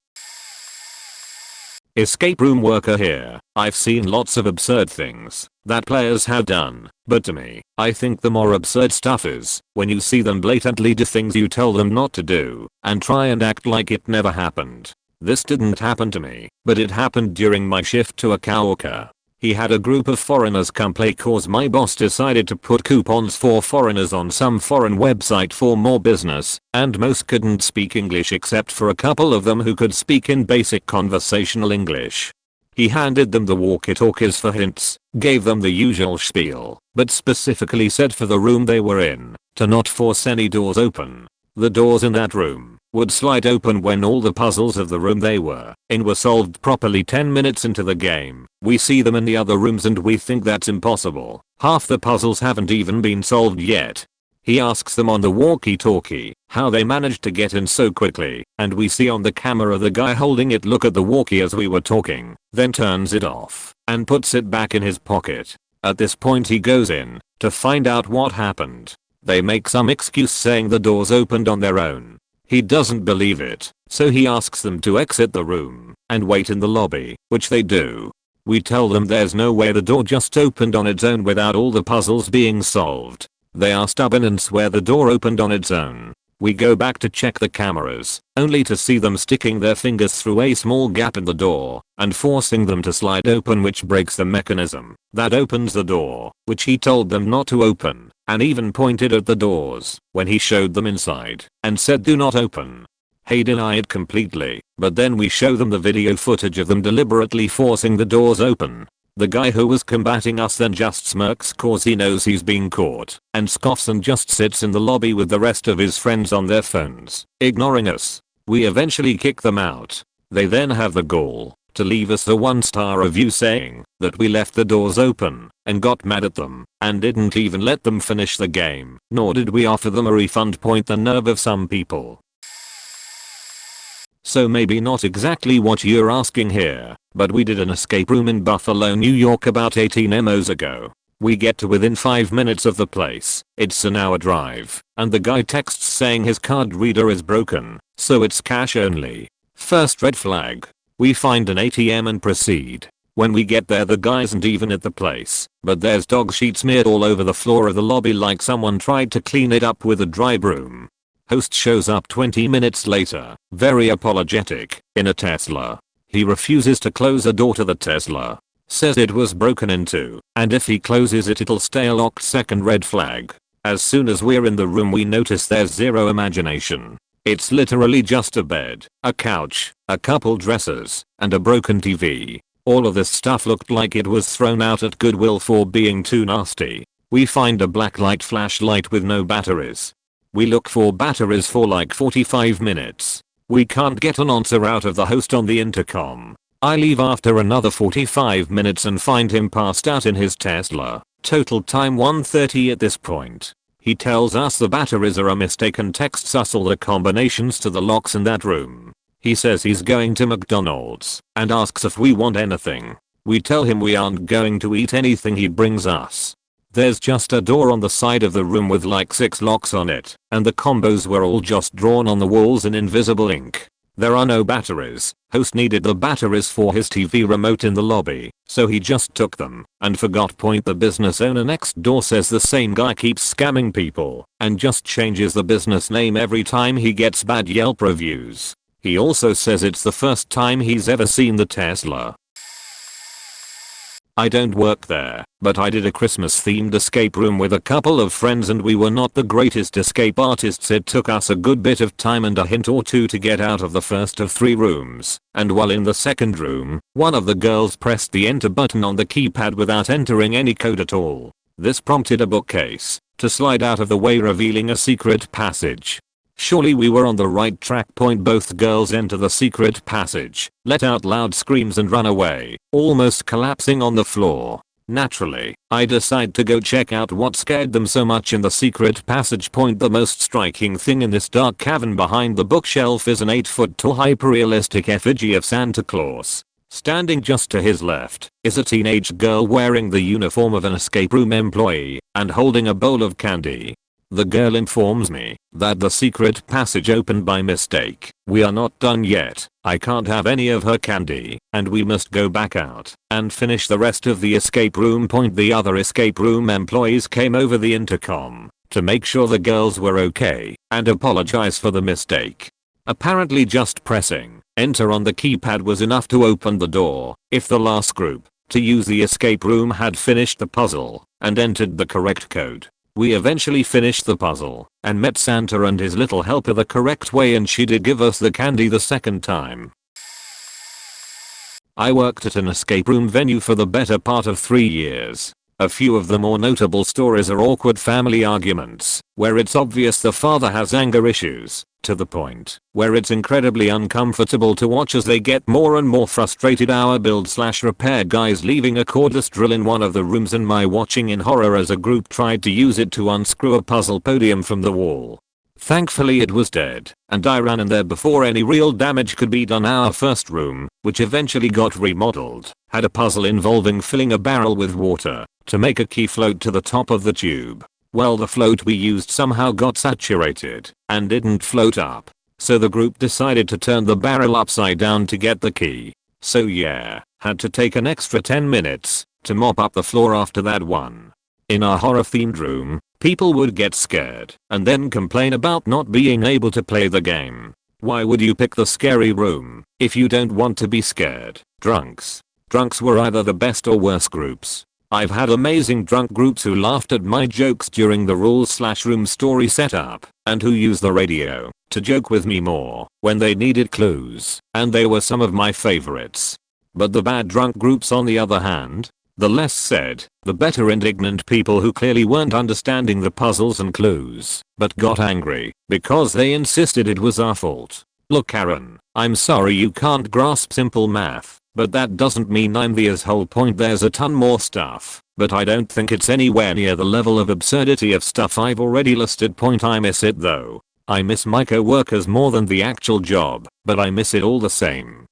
Escape room worker here. I've seen lots of absurd things that players have done, but to me, I think the more absurd stuff is when you see them blatantly do things you tell them not to do and try and act like it never happened. This didn't happen to me, but it happened during my shift to a coworker. He had a group of foreigners come play cause my boss decided to put coupons for foreigners on some foreign website for more business, and most couldn't speak English except for a couple of them who could speak in basic conversational English. He handed them the walkie-talkies for hints, gave them the usual spiel, but specifically said for the room they were in, to not force any doors open. The doors in that room would slide open when all the puzzles of the room they were in were solved properly. 10 minutes into the game, we see them in the other rooms and we think that's impossible. Half the puzzles haven't even been solved yet. He asks them on the walkie-talkie how they managed to get in so quickly, and we see on the camera the guy holding it look at the walkie as we were talking, then turns it off and puts it back in his pocket. At this point he goes in to find out what happened. They make some excuse saying the doors opened on their own. He doesn't believe it, so he asks them to exit the room and wait in the lobby, which they do. We tell them there's no way the door just opened on its own without all the puzzles being solved. They are stubborn and swear the door opened on its own. We go back to check the cameras, only to see them sticking their fingers through a small gap in the door and forcing them to slide open, which breaks the mechanism that opens the door, which he told them not to open, and even pointed at the doors when he showed them inside and said do not open. He denied completely, but then we show them the video footage of them deliberately forcing the doors open. The guy who was combating us then just smirks cause he knows he's being caught and scoffs and just sits in the lobby with the rest of his friends on their phones, ignoring us. We eventually kick them out. They then have the gall to leave us a 1-star review saying that we left the doors open and got mad at them and didn't even let them finish the game, nor did we offer them a refund. Point the nerve of some people. So maybe not exactly what you're asking here, but we did an escape room in Buffalo, New York about 18 MOs ago. We get to within 5 minutes of the place. It's an hour drive, and the guy texts saying his card reader is broken, so it's cash only. First red flag. We find an ATM and proceed When we get there the guy isn't even at the place, but there's dog shit smeared all over the floor of the lobby like someone tried to clean it up with a dry broom. Host shows up 20 minutes later, very apologetic, in a Tesla. He refuses to close a door to the Tesla. Says it was broken into, and if he closes it it'll stay locked. Second red flag. As soon as we're in the room we notice there's zero imagination. It's literally just a bed, a couch, a couple dressers, and a broken TV. All of this stuff looked like it was thrown out at Goodwill for being too nasty. We find a blacklight flashlight with no batteries. We look for batteries for like 45 minutes. We can't get an answer out of the host on the intercom. I leave after another 45 minutes and find him passed out in his Tesla. Total time 1:30 at this point. He tells us the batteries are a mistake and texts us all the combinations to the locks in that room. He says he's going to McDonald's and asks if we want anything. We tell him we aren't going to eat anything he brings us. There's just a door on the side of the room with like 6 locks on it, and the combos were all just drawn on the walls in invisible ink. There are no batteries. Host needed the batteries for his TV remote in the lobby, so he just took them and forgot. Point. The business owner next door says the same guy keeps scamming people and just changes the business name every time he gets bad Yelp reviews. He also says it's the first time he's ever seen the Tesla. I don't work there, but I did a Christmas themed escape room with a couple of friends and we were not the greatest escape artists. It took us a good bit of time and a hint or two to get out of the first of 3 rooms, and while in the second room, one of the girls pressed the enter button on the keypad without entering any code at all. This prompted a bookcase to slide out of the way, revealing a secret passage. Surely we were on the right track. Point. Both girls enter the secret passage, let out loud screams and run away, almost collapsing on the floor. Naturally, I decide to go check out what scared them so much in the secret passage. Point. The most striking thing in this dark cavern behind the bookshelf is an 8-foot tall hyper-realistic effigy of Santa Claus. Standing just to his left is a teenage girl wearing the uniform of an escape room employee and holding a bowl of candy. The girl informs me that the secret passage opened by mistake. We are not done yet. I can't have any of her candy, and we must go back out and finish the rest of the escape room. Point. The other escape room employees came over the intercom to make sure the girls were okay and apologize for the mistake. Apparently just pressing enter on the keypad was enough to open the door. If the last group to use the escape room had finished the puzzle and entered the correct code. We eventually finished the puzzle and met Santa and his little helper the correct way, and she did give us the candy the second time. I worked at an escape room venue for the better part of 3 years. A few of the more notable stories are awkward family arguments, where it's obvious the father has anger issues, to the point where it's incredibly uncomfortable to watch as they get more and more frustrated. Our build/repair guys leaving a cordless drill in one of the rooms and my watching in horror as a group tried to use it to unscrew a puzzle podium from the wall. Thankfully it was dead, and I ran in there before any real damage could be done. Our first room, which eventually got remodeled, had a puzzle involving filling a barrel with water to make a key float to the top of the tube. Well, the float we used somehow got saturated and didn't float up, so the group decided to turn the barrel upside down to get the key. So yeah, had to take an extra 10 minutes to mop up the floor after that one. In our horror themed room, people would get scared and then complain about not being able to play the game. Why would you pick the scary room if you don't want to be scared? Drunks. Drunks were either the best or worst groups. I've had amazing drunk groups who laughed at my jokes during the rules/room story setup and who used the radio to joke with me more when they needed clues, and they were some of my favorites. But the bad drunk groups, on the other hand, the less said, the better, indignant people who clearly weren't understanding the puzzles and clues, but got angry because they insisted it was our fault. Look, Karen, I'm sorry you can't grasp simple math, but that doesn't mean I'm the asshole. Point. There's a ton more stuff, but I don't think it's anywhere near the level of absurdity of stuff I've already listed. Point. I miss it though. I miss my co-workers more than the actual job, but I miss it all the same.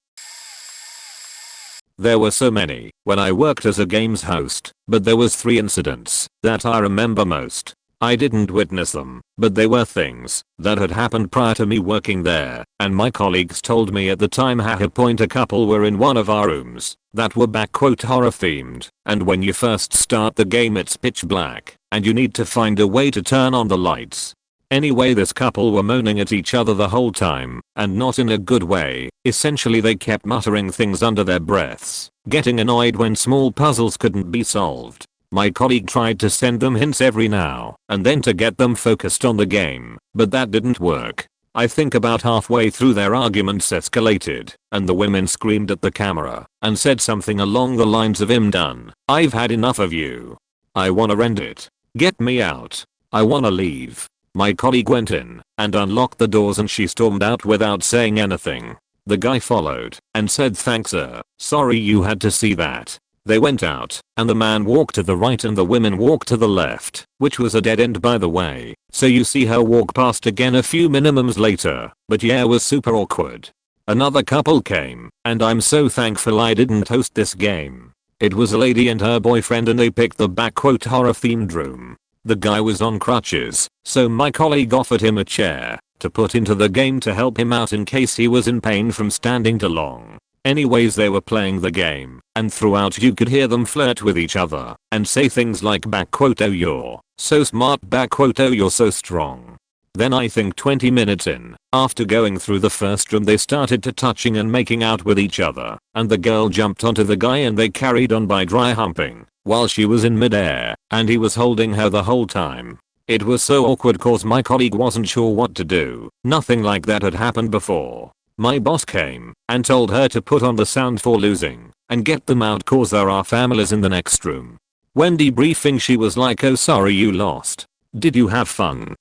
There were so many when I worked as a games host, but there was 3 incidents that I remember most. I didn't witness them, but they were things that had happened prior to me working there, and my colleagues told me at the time. A couple were in one of our rooms that were horror themed, and when you first start the game it's pitch black, and you need to find a way to turn on the lights. Anyway, this couple were moaning at each other the whole time, and not in a good way. Essentially they kept muttering things under their breaths, getting annoyed when small puzzles couldn't be solved. My colleague tried to send them hints every now and then to get them focused on the game, but that didn't work. I think about halfway through their arguments escalated, and the women screamed at the camera and said something along the lines of "I'm done. I've had enough of you. I wanna end it. Get me out. I wanna leave." My colleague went in and unlocked the doors and she stormed out without saying anything. The guy followed and said, "Thanks sir, sorry you had to see that." They went out, and the man walked to the right and the women walked to the left, which was a dead end by the way, so you see her walk past again a few minimums later, but yeah, it was super awkward. Another couple came, and I'm so thankful I didn't host this game. It was a lady and her boyfriend and they picked the horror themed room. The guy was on crutches, so my colleague offered him a chair to put into the game to help him out in case he was in pain from standing too long. Anyways, they were playing the game, and throughout you could hear them flirt with each other and say things like "Oh you're so smart, "Oh you're so strong." Then I think 20 minutes in, after going through the first room, they started to touching and making out with each other, and the girl jumped onto the guy and they carried on by dry humping while she was in midair and he was holding her the whole time. It was so awkward cause my colleague wasn't sure what to do. Nothing like that had happened before. My boss came and told her to put on the sound for losing and get them out cause there are families in the next room. When debriefing she was like, "Oh sorry you lost. Did you have fun?"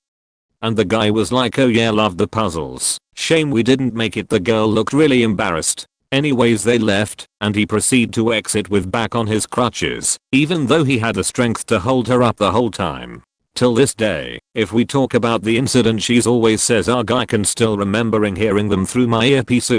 And the guy was like, "Oh yeah, loved the puzzles. Shame we didn't make it." The girl looked really embarrassed. Anyways, they left and he proceeded to exit with back on his crutches, even though he had the strength to hold her up the whole time. Till this day, if we talk about the incident, she's always says, "Ugh, I can still remembering hearing them through my earpiece."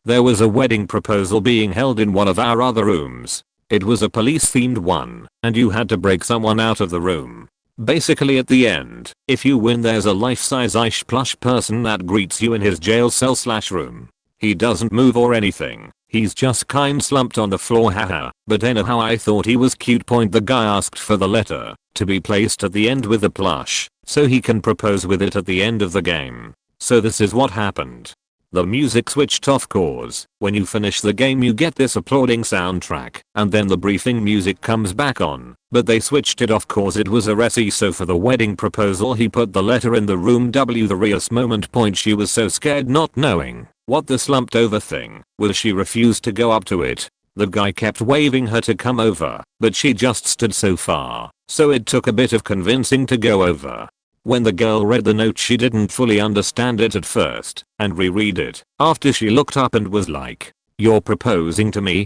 There was a wedding proposal being held in one of our other rooms. It was a police themed one, and you had to break someone out of the room. Basically at the end, if you win there's a life-size ish plush person that greets you in his jail cell / room. He doesn't move or anything. He's just kind slumped on the floor, haha. But anyhow, I thought he was cute. The guy asked for the letter to be placed at the end with the plush so he can propose with it at the end of the game. So this is what happened. The music switched off cause when you finish the game you get this applauding soundtrack and then the briefing music comes back on, but they switched it off cause it was a reci. So for the wedding proposal he put the letter in the room W. The Rios moment. She was so scared not knowing what the slumped over thing was she refused to go up to it. The guy kept waving her to come over, but she just stood so far, so it took a bit of convincing to go over. When the girl read the note she didn't fully understand it at first and reread it after she looked up and was like, "You're proposing to me?"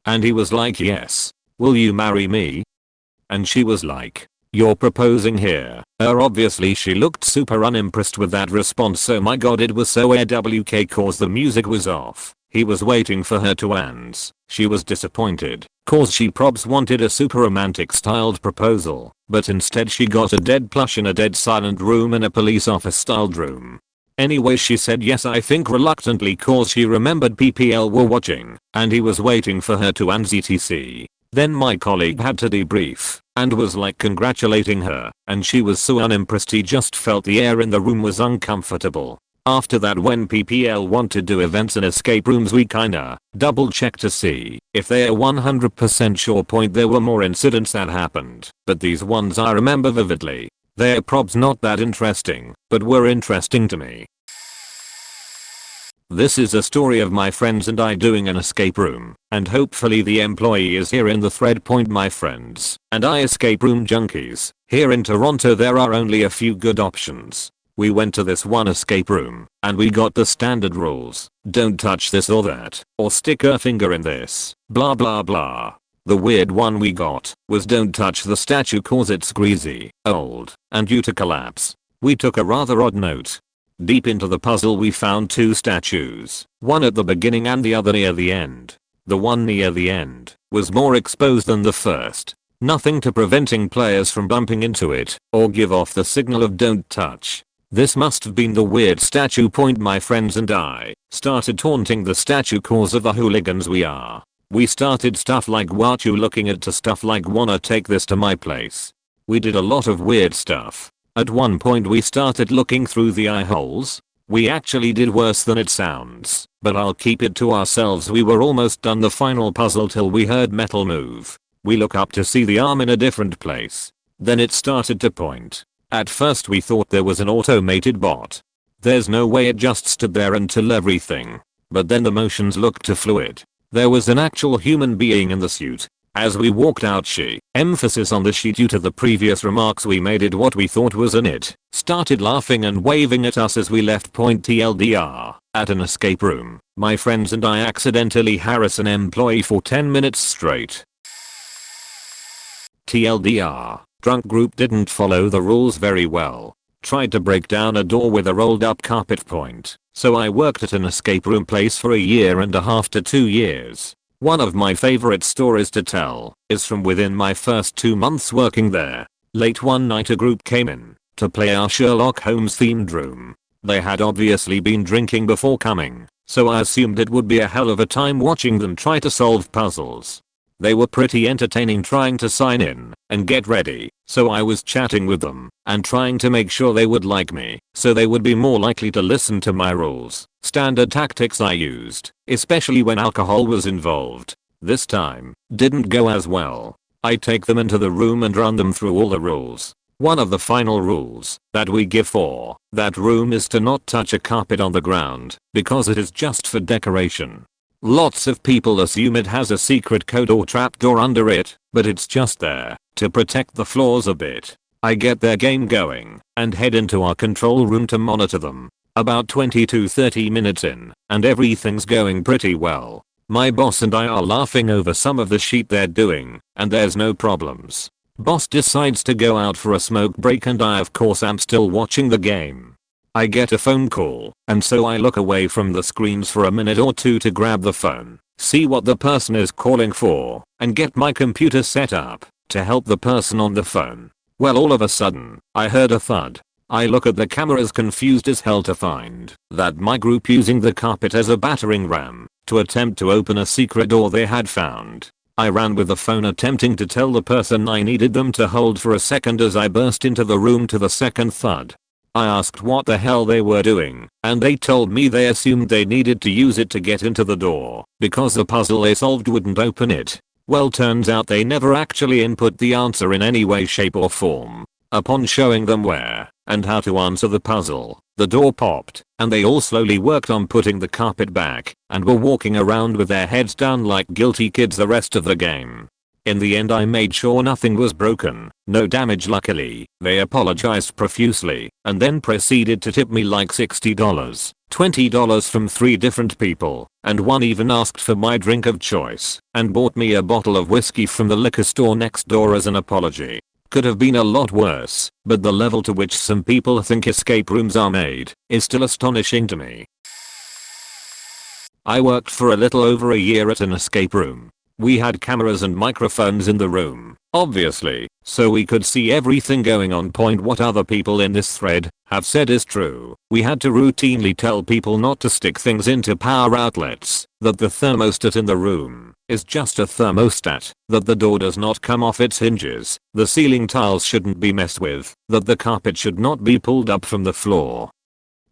And he was like, "Yes. Will you marry me?" And she was like, "You're proposing here." Obviously she looked super unimpressed with that response. So my god, it was so AWK cause the music was off. He was waiting for her to answer. She was disappointed cause she probs wanted a super romantic styled proposal, but instead she got a dead plush in a dead silent room in a police office styled room. Anyway, she said yes, I think reluctantly cause she remembered PPL were watching and he was waiting for her to answer etc. Then my colleague had to debrief and was like congratulating her, and she was so unimpressed he just felt the air in the room was uncomfortable. After that, when PPL wanted to do events in escape rooms, we kinda double check to see if they are 100% sure. There were more incidents that happened, but these ones I remember vividly. They're probs not that interesting, but were interesting to me. This is a story of my friends and I doing an escape room, and hopefully the employee is here in the thread. My friends and I escape room junkies. Here in Toronto there are only a few good options. We went to this one escape room and we got the standard rules. Don't touch this or that, or stick a finger in this, blah blah blah. The weird one we got was don't touch the statue cause it's greasy, old, and due to collapse. We took a rather odd note. Deep into the puzzle we found two statues, one at the beginning and the other near the end. The one near the end was more exposed than the first. Nothing to preventing players from bumping into it or give off the signal of don't touch. This must have been the weird statue. My friends and I started taunting the statue cause of the hooligans we are. We started stuff like what you looking at to stuff like wanna take this to my place. We did a lot of weird stuff. At one point we started looking through the eye holes. We actually did worse than it sounds, but I'll keep it to ourselves. We were almost done the final puzzle till we heard metal move. We look up to see the arm in a different place. Then it started to point. At first we thought there was an automated bot. There's no way it just stood there until everything. But then the motions looked too fluid. There was an actual human being in the suit. As we walked out, she, emphasis on the she due to the previous remarks we made, it what we thought was an it, started laughing and waving at us as we left. TLDR, at an escape room, my friends and I accidentally harass an employee for 10 minutes straight. TLDR, drunk group didn't follow the rules very well. Tried to break down a door with a rolled up carpet. So I worked at an escape room place for 1.5 to 2 years. One of my favorite stories to tell is from within my first 2 months working there. Late one night a group came in to play our Sherlock Holmes themed room. They had obviously been drinking before coming, so I assumed it would be a hell of a time watching them try to solve puzzles. They were pretty entertaining trying to sign in and get ready, so I was chatting with them and trying to make sure they would like me so they would be more likely to listen to my rules. Standard tactics I used, especially when alcohol was involved. This time, didn't go as well. I take them into the room and run them through all the rules. One of the final rules that we give for that room is to not touch a carpet on the ground because it is just for decoration. Lots of people assume it has a secret code or trapdoor under it, but it's just there to protect the floors a bit. I get their game going and head into our control room to monitor them. About 20 to 30 minutes in, and everything's going pretty well. My boss and I are laughing over some of the shit they're doing, and there's no problems. Boss decides to go out for a smoke break and I of course am still watching the game. I get a phone call, and so I look away from the screens for a minute or two to grab the phone, see what the person is calling for, and get my computer set up to help the person on the phone. Well, all of a sudden, I heard a thud. I look at the cameras confused as hell to find that my group using the carpet as a battering ram to attempt to open a secret door they had found. I ran with the phone attempting to tell the person I needed them to hold for a second as I burst into the room to the second thud. I asked what the hell they were doing, and they told me they assumed they needed to use it to get into the door because the puzzle they solved wouldn't open it. Well, turns out they never actually input the answer in any way, shape or form. Upon showing them where and how to answer the puzzle, the door popped, and they all slowly worked on putting the carpet back and were walking around with their heads down like guilty kids the rest of the game. In the end I made sure nothing was broken, no damage luckily. They apologized profusely and then proceeded to tip me like $60, $20 from 3 different people, and one even asked for my drink of choice and bought me a bottle of whiskey from the liquor store next door as an apology. Could have been a lot worse, but the level to which some people think escape rooms are made is still astonishing to me. I worked for a little over a year at an escape room. We had cameras and microphones in the room, obviously, so we could see everything going on. What other people in this thread have said is true. We had to routinely tell people not to stick things into power outlets, that the thermostat in the room is just a thermostat, that the door does not come off its hinges, the ceiling tiles shouldn't be messed with, that the carpet should not be pulled up from the floor,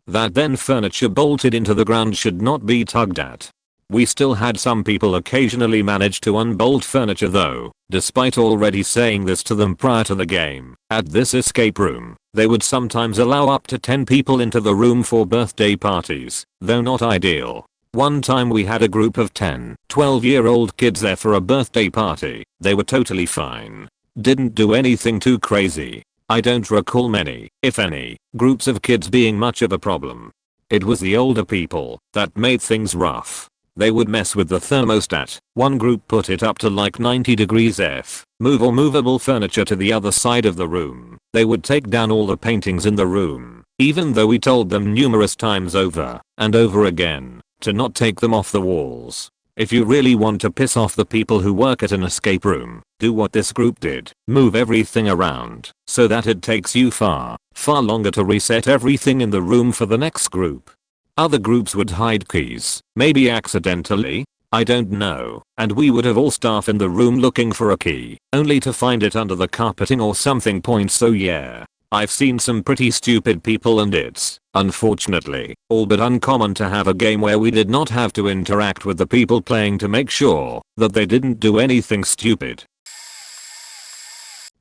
that then furniture bolted into the ground should not be tugged at. We still had some people occasionally manage to unbolt furniture though, despite already saying this to them prior to the game. At this escape room, they would sometimes allow up to 10 people into the room for birthday parties, though not ideal. One time we had a group of 10, 12-year-old kids there for a birthday party. They were totally fine. Didn't do anything too crazy. I don't recall many, if any, groups of kids being much of a problem. It was the older people that made things rough. They would mess with the thermostat. One group put it up to like 90 degrees F, move all movable furniture to the other side of the room. They would take down all the paintings in the room, even though we told them numerous times over and over again to not take them off the walls. If you really want to piss off the people who work at an escape room, do what this group did. Move everything around so that it takes you far longer to reset everything in the room for the next group. Other groups would hide keys, maybe accidentally, I don't know, and we would have all staff in the room looking for a key, only to find it under the carpeting or something. So yeah. I've seen some pretty stupid people, and it's, unfortunately, all but uncommon to have a game where we did not have to interact with the people playing to make sure that they didn't do anything stupid.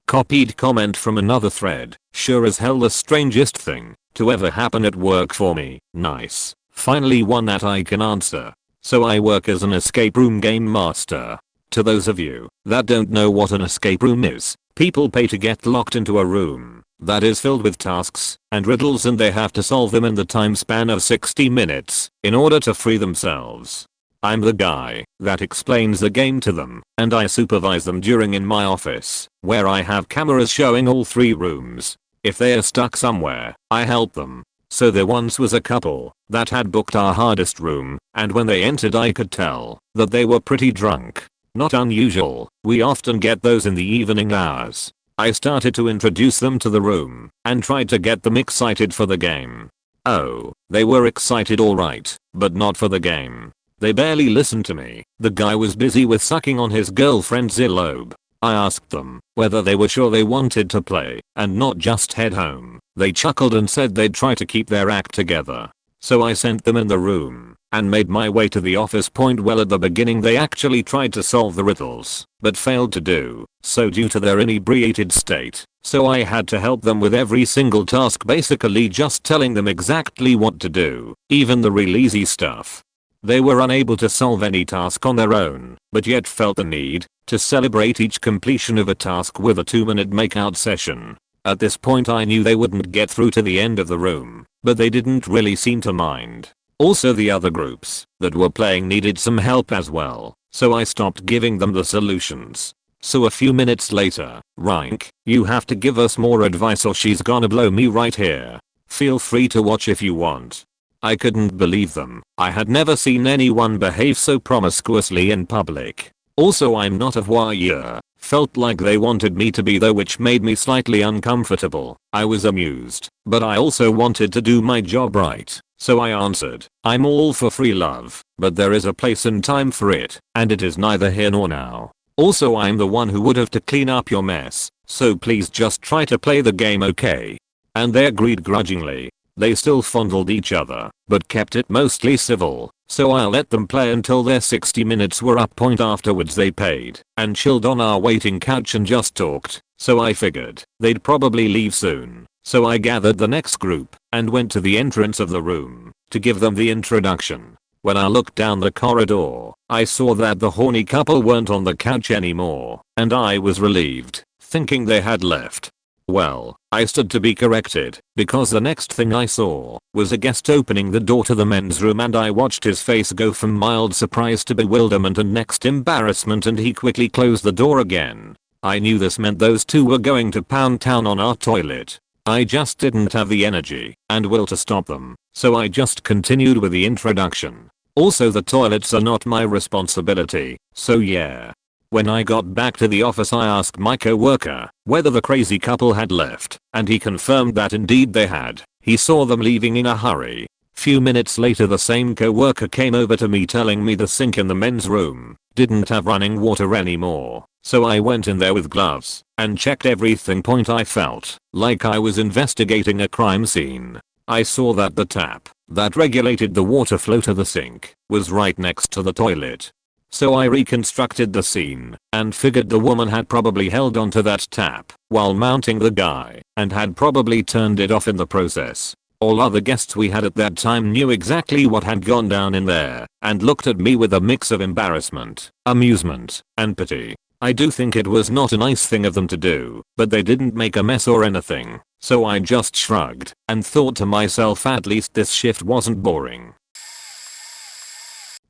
Copied comment from another thread. Sure as hell the strangest thing to ever happen at work for me. Nice. Finally one that I can answer. So I work as an escape room game master. To those of you that don't know what an escape room is, people pay to get locked into a room that is filled with tasks and riddles, and they have to solve them in the time span of 60 minutes in order to free themselves. I'm the guy that explains the game to them, and I supervise them during in my office, where I have cameras showing all 3 rooms. If they are stuck somewhere, I help them. So there once was a couple that had booked our hardest room, and when they entered I could tell that they were pretty drunk. Not unusual, we often get those in the evening hours. I started to introduce them to the room and tried to get them excited for the game. Oh, they were excited alright, but not for the game. They barely listened to me. The guy was busy with sucking on his girlfriend's earlobe. I asked them whether they were sure they wanted to play and not just head home. They chuckled and said they'd try to keep their act together. So I sent them in the room and made my way to the office. Well, at the beginning they actually tried to solve the riddles, but failed to do so due to their inebriated state. So I had to help them with every single task, basically just telling them exactly what to do, even the real easy stuff. They were unable to solve any task on their own, but yet felt the need to celebrate each completion of a task with a 2-minute makeout session. At this point I knew they wouldn't get through to the end of the room, but they didn't really seem to mind. Also the other groups that were playing needed some help as well, so I stopped giving them the solutions. So a few minutes later, Rank, you have to give us more advice or she's gonna blow me right here. Feel free to watch if you want. I couldn't believe them. I had never seen anyone behave so promiscuously in public. Also I'm not a voyeur. Felt like they wanted me to be there, which made me slightly uncomfortable. I was amused, but I also wanted to do my job right. So I answered, I'm all for free love, but there is a place and time for it, and it is neither here nor now. Also I'm the one who would have to clean up your mess, so please just try to play the game, okay? And they agreed grudgingly. They still fondled each other, but kept it mostly civil, so I let them play until their 60 minutes were up. Afterwards they paid and chilled on our waiting couch and just talked, so I figured they'd probably leave soon. So I gathered the next group and went to the entrance of the room to give them the introduction. When I looked down the corridor, I saw that the horny couple weren't on the couch anymore, and I was relieved, thinking they had left. Well, I stood to be corrected, because the next thing I saw was a guest opening the door to the men's room, and I watched his face go from mild surprise to bewilderment and next embarrassment, and he quickly closed the door again. I knew this meant those two were going to pound town on our toilet. I just didn't have the energy and will to stop them, so I just continued with the introduction. Also the toilets are not my responsibility, so yeah. When I got back to the office I asked my coworker whether the crazy couple had left, and he confirmed that indeed they had. He saw them leaving in a hurry. Few minutes later the same coworker came over to me telling me the sink in the men's room didn't have running water anymore. So I went in there with gloves and checked everything. I felt like I was investigating a crime scene. I saw that the tap that regulated the water flow to the sink was right next to the toilet. So I reconstructed the scene and figured the woman had probably held onto that tap while mounting the guy and had probably turned it off in the process. All other guests we had at that time knew exactly what had gone down in there and looked at me with a mix of embarrassment, amusement, and pity. I do think it was not a nice thing of them to do, but they didn't make a mess or anything, so I just shrugged and thought to myself, at least this shift wasn't boring.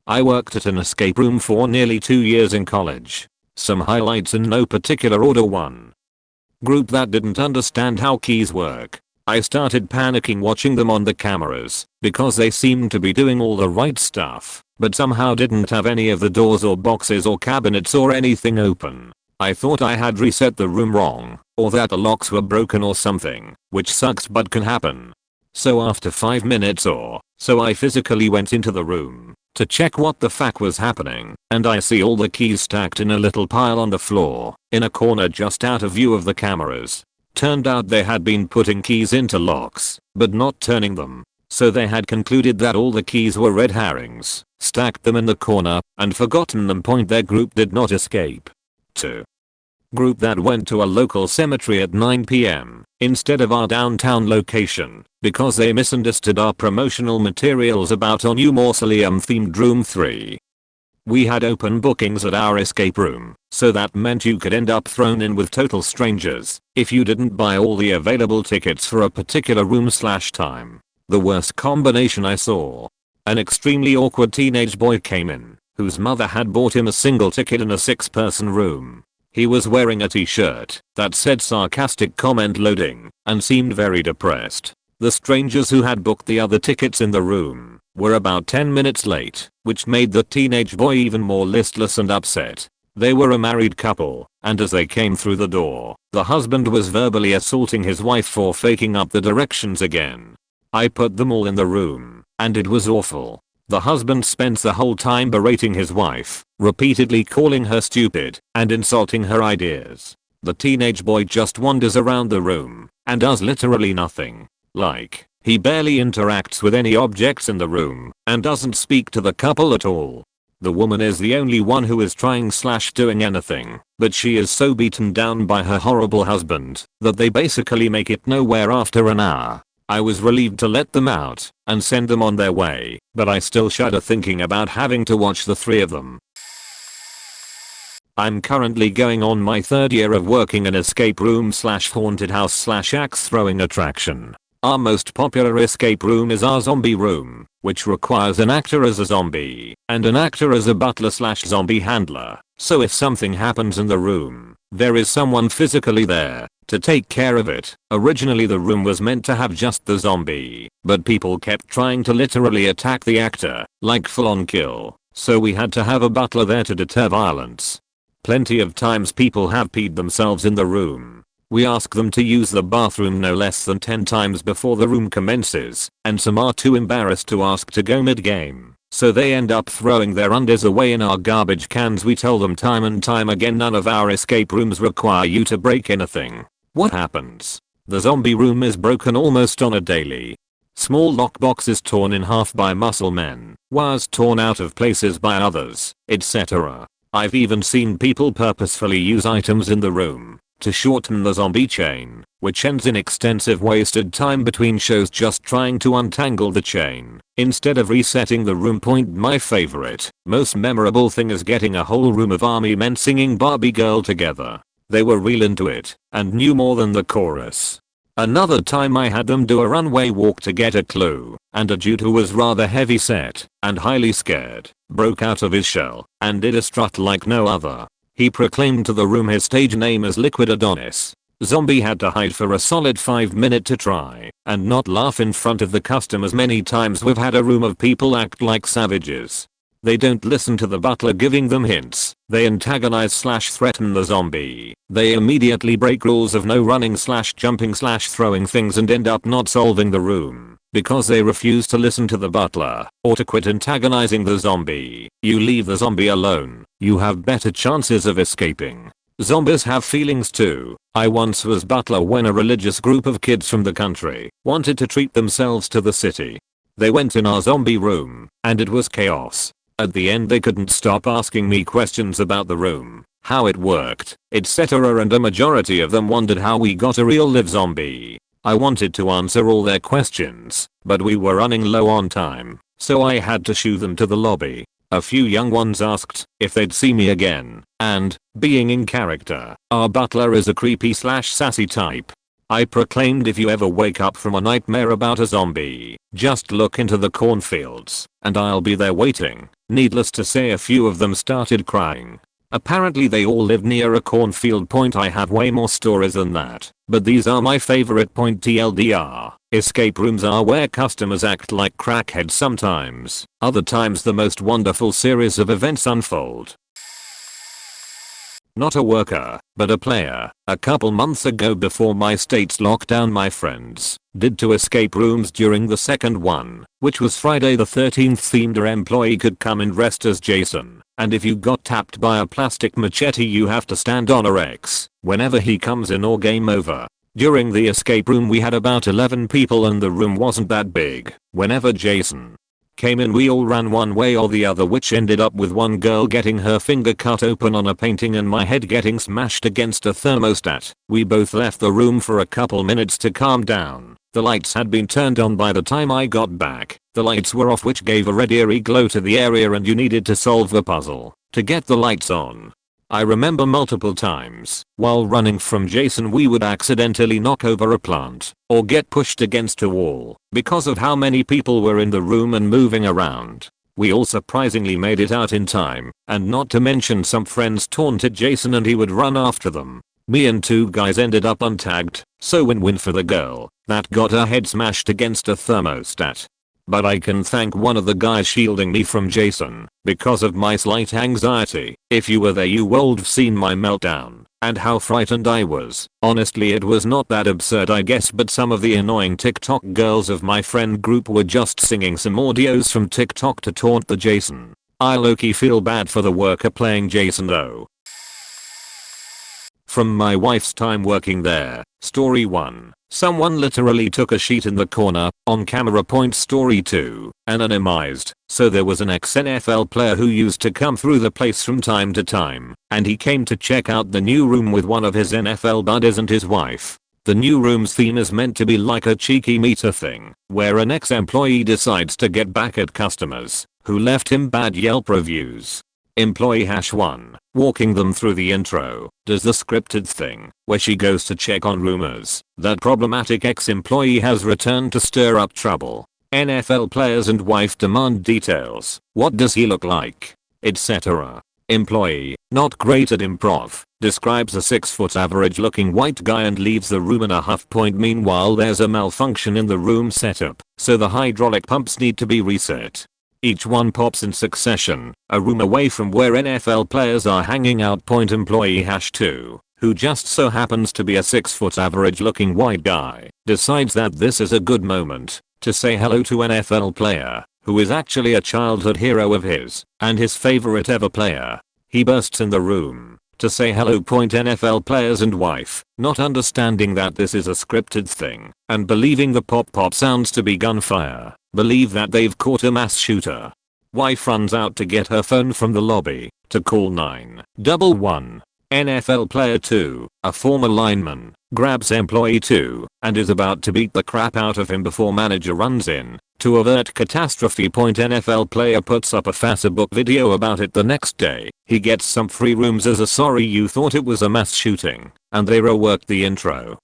I worked at an escape room for nearly 2 years in college. Some highlights in no particular order. 1. Group that didn't understand how keys work. I started panicking watching them on the cameras because they seemed to be doing all the right stuff, but somehow didn't have any of the doors or boxes or cabinets or anything open. I thought I had reset the room wrong, or that the locks were broken or something, which sucks but can happen. So after 5 minutes or so I physically went into the room to check what the fuck was happening, and I see all the keys stacked in a little pile on the floor, in a corner just out of view of the cameras. Turned out they had been putting keys into locks, but not turning them. So they had concluded that all the keys were red herrings, stacked them in the corner, and forgotten them. Their group did not escape. 2. Group that went to a local cemetery at 9 PM instead of our downtown location because they misunderstood our promotional materials about our new mausoleum themed room 3. We had open bookings at our escape room, so that meant you could end up thrown in with total strangers if you didn't buy all the available tickets for a particular room/time. The worst combination I saw. An extremely awkward teenage boy came in, whose mother had bought him a single ticket in a 6-person room. He was wearing a t-shirt that said sarcastic comment loading and seemed very depressed. The strangers who had booked the other tickets in the room were about 10 minutes late, which made the teenage boy even more listless and upset. They were a married couple, and as they came through the door, the husband was verbally assaulting his wife for faking up the directions again. I put them all in the room, and it was awful. The husband spends the whole time berating his wife, repeatedly calling her stupid and insulting her ideas. The teenage boy just wanders around the room and does literally nothing. Like, he barely interacts with any objects in the room and doesn't speak to the couple at all. The woman is the only one who is trying/doing anything, but she is so beaten down by her horrible husband that they basically make it nowhere after an hour. I was relieved to let them out and send them on their way, but I still shudder thinking about having to watch the 3 of them. I'm currently going on my 3rd year of working an escape room/haunted house/axe throwing attraction. Our most popular escape room is our zombie room, which requires an actor as a zombie and an actor as a butler/zombie handler. So if something happens in the room, there is someone physically there to take care of it. Originally the room was meant to have just the zombie, but people kept trying to literally attack the actor, like full on kill, so we had to have a butler there to deter violence. Plenty of times people have peed themselves in the room. We ask them to use the bathroom no less than 10 times before the room commences, and some are too embarrassed to ask to go mid-game, so they end up throwing their undies away in our garbage cans. We tell them time and time again none of our escape rooms require you to break anything. What happens? The zombie room is broken almost on a daily. Small lockboxes torn in half by muscle men, wires torn out of places by others, etc. I've even seen people purposefully use items in the room to shorten the zombie chain, which ends in extensive wasted time between shows just trying to untangle the chain instead of resetting the room. My favorite, most memorable thing is getting a whole room of army men singing Barbie Girl together. They were real into it and knew more than the chorus. Another time I had them do a runway walk to get a clue, and a dude who was rather heavy set and highly scared broke out of his shell and did a strut like no other. He proclaimed to the room his stage name as Liquid Adonis. Zombie had to hide for a solid 5 minutes to try and not laugh in front of the customers. Many times we've had a room of people act like savages. They don't listen to the butler giving them hints. They antagonize/threaten the zombie. They immediately break rules of no running/jumping/throwing things and end up not solving the room because they refuse to listen to the butler or to quit antagonizing the zombie. You leave the zombie alone, you have better chances of escaping. Zombies have feelings too. I once was butler when a religious group of kids from the country wanted to treat themselves to the city. They went in our zombie room, and it was chaos. At the end they couldn't stop asking me questions about the room, how it worked, etc., and a majority of them wondered how we got a real live zombie. I wanted to answer all their questions, but we were running low on time, so I had to shoo them to the lobby. A few young ones asked if they'd see me again, and, being in character, our butler is a creepy/sassy type. I proclaimed, if you ever wake up from a nightmare about a zombie, just look into the cornfields, and I'll be there waiting. Needless to say, a few of them started crying. Apparently they all live near a cornfield. I have way more stories than that, but these are my favorite. TLDR. Escape rooms are where customers act like crackheads sometimes. Other times the most wonderful series of events unfold. Not a worker, but a player. A couple months ago before my state's lockdown, my friends did 2 escape rooms. During the second one, which was Friday the 13th, themed employee could come and rest as Jason, and if you got tapped by a plastic machete you have to stand on a X whenever he comes in or game over. During the escape room we had about 11 people and the room wasn't that big. Whenever Jason came in we all ran one way or the other, which ended up with one girl getting her finger cut open on a painting and my head getting smashed against a thermostat. We both left the room for a couple minutes to calm down. The lights had been turned on by the time I got back. The lights were off, which gave a red eerie glow to the area, and you needed to solve the puzzle to get the lights on. I remember multiple times while running from Jason we would accidentally knock over a plant or get pushed against a wall because of how many people were in the room and moving around. We all surprisingly made it out in time, and not to mention some friends taunted Jason and he would run after them. Me and 2 guys ended up untagged, so win-win for the girl that got her head smashed against a thermostat. But I can thank one of the guys shielding me from Jason because of my slight anxiety. If you were there you would have seen my meltdown and how frightened I was. Honestly it was not that absurd I guess, but some of the annoying TikTok girls of my friend group were just singing some audios from TikTok to taunt the Jason. I low-key feel bad for the worker playing Jason though. From my wife's time working there. Story 1. Someone literally took a sheet in the corner, on camera. Story 2. Anonymized. So there was an ex-NFL player who used to come through the place from time to time, and he came to check out the new room with one of his NFL buddies and his wife. The new room's theme is meant to be like a cheeky meter thing, where an ex-employee decides to get back at customers who left him bad Yelp reviews. Employee #1, walking them through the intro, does the scripted thing, where she goes to check on rumors that problematic ex-employee has returned to stir up trouble. NFL players and wife demand details. What does he look like? Etc. Employee, not great at improv, describes a 6-foot average looking white guy and leaves the room in a huff. Meanwhile there's a malfunction in the room setup, so the hydraulic pumps need to be reset. Each one pops in succession, a room away from where NFL players are hanging out. Employee #2, who just so happens to be a 6-foot average looking white guy, decides that this is a good moment to say hello to an NFL player who is actually a childhood hero of his and his favorite ever player. He bursts in the room to say hello. NFL players and wife, not understanding that this is a scripted thing and believing the pop sounds to be gunfire, believe that they've caught a mass shooter. Wife runs out to get her phone from the lobby to call 911. NFL player 2, a former lineman, grabs employee 2 and is about to beat the crap out of him before manager runs in to avert catastrophe. NFL player puts up a Facebook video about it the next day. He gets some free rooms as a sorry you thought it was a mass shooting, and they reworked the intro.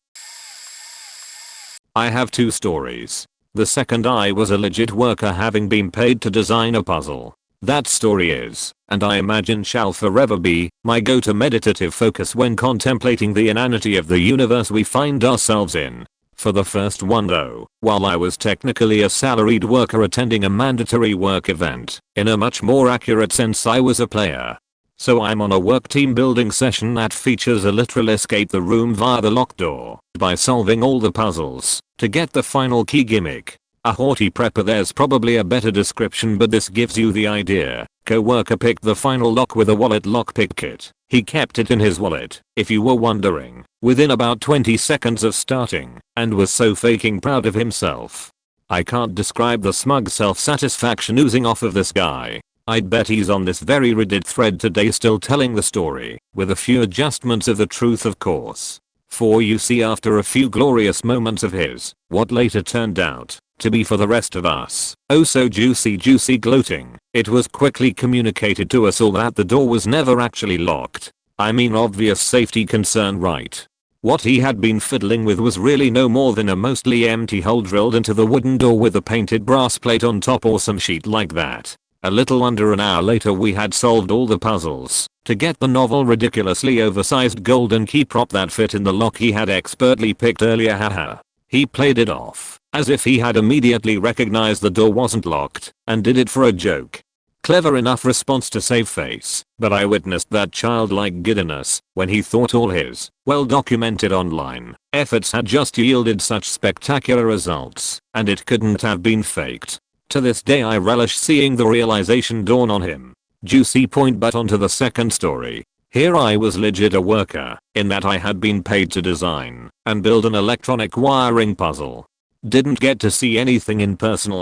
I have 2 stories. The second, I was a legit worker having been paid to design a puzzle. That story is, and I imagine shall forever be, my go-to meditative focus when contemplating the inanity of the universe we find ourselves in. For the first one though, while I was technically a salaried worker attending a mandatory work event, in a much more accurate sense I was a player. So I'm on a work team building session that features a literal escape the room via the locked door by solving all the puzzles to get the final key gimmick. A haughty prepper, there's probably a better description but this gives you the idea. Co-worker picked the final lock with a wallet lockpick kit. He kept it in his wallet, if you were wondering, within about 20 seconds of starting, and was so faking proud of himself. I can't describe the smug self-satisfaction oozing off of this guy. I'd bet he's on this very Reddit thread today still telling the story, with a few adjustments of the truth of course. For you see, after a few glorious moments of his, what later turned out to be for the rest of us, oh so juicy gloating, it was quickly communicated to us all that the door was never actually locked. I mean, obvious safety concern, right? What he had been fiddling with was really no more than a mostly empty hole drilled into the wooden door with a painted brass plate on top or some shit like that. A little under an hour later we had solved all the puzzles to get the novel ridiculously oversized golden key prop that fit in the lock he had expertly picked earlier, haha. He played it off as if he had immediately recognized the door wasn't locked and did it for a joke. Clever enough response to save face, but I witnessed that childlike giddiness when he thought all his well-documented online efforts had just yielded such spectacular results, and it couldn't have been faked. To this day I relish seeing the realization dawn on him. Juicy point. But onto the second story. Here I was legit a worker, in that I had been paid to design and build an electronic wiring puzzle. Didn't get to see anything in person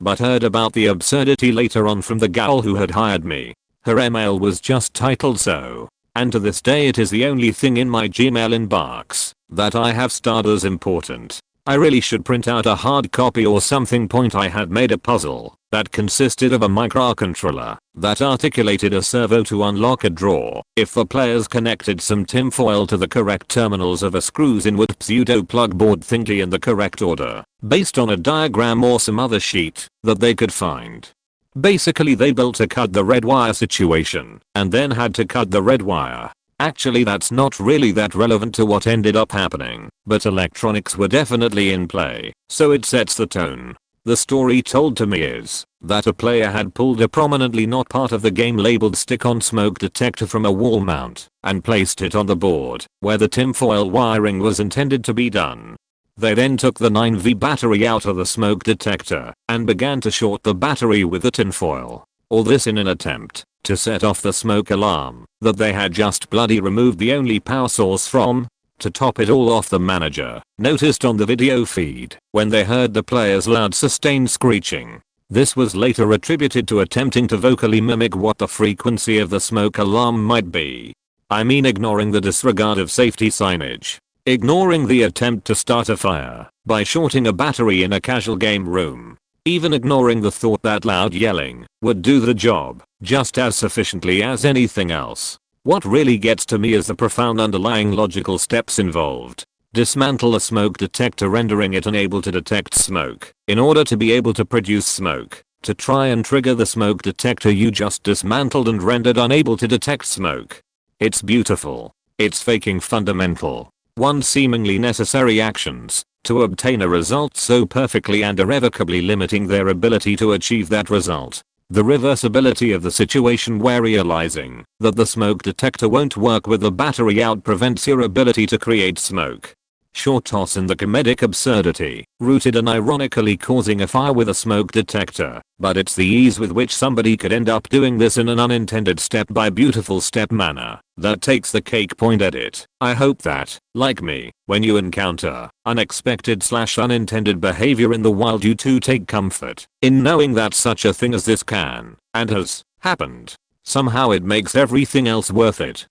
but heard about the absurdity later on from the gal who had hired me. Her email was just titled so, and to this day it is the only thing in my Gmail inbox that I have starred as important. I really should print out a hard copy or something. Point. I had made a puzzle that consisted of a microcontroller that articulated a servo to unlock a drawer if the players connected some tinfoil to the correct terminals of a screws-inward pseudo plug board thingy in the correct order, based on a diagram or some other sheet that they could find. Basically they built a cut the red wire situation and then had to cut the red wire. Actually that's not really that relevant to what ended up happening, but electronics were definitely in play, so it sets the tone. The story told to me is that a player had pulled a prominently not part of the game labeled stick-on smoke detector from a wall mount and placed it on the board where the tinfoil wiring was intended to be done. They then took the 9V battery out of the smoke detector and began to short the battery with the tinfoil. All this in an attempt to set off the smoke alarm that they had just bloody removed the only power source from. To top it all off, the manager noticed on the video feed when they heard the player's loud sustained screeching. This was later attributed to attempting to vocally mimic what the frequency of the smoke alarm might be. I mean, ignoring the disregard of safety signage. Ignoring the attempt to start a fire by shorting a battery in a casual game room. Even ignoring the thought that loud yelling would do the job just as sufficiently as anything else. What really gets to me is the profound underlying logical steps involved. Dismantle a smoke detector, rendering it unable to detect smoke. In order to be able to produce smoke, to try and trigger the smoke detector you just dismantled and rendered unable to detect smoke. It's beautiful. It's faking fundamental, one seemingly necessary actions to obtain a result so perfectly and irrevocably limiting their ability to achieve that result. The reversibility of the situation where realizing that the smoke detector won't work with the battery out prevents your ability to create smoke. Short toss in the comedic absurdity, rooted in ironically causing a fire with a smoke detector, but it's the ease with which somebody could end up doing this in an unintended step by beautiful step manner that takes the cake. Point. Edit. I hope that, like me, when you encounter unexpected/unintended behavior in the wild, you too take comfort in knowing that such a thing as this can and has happened. Somehow it makes everything else worth it.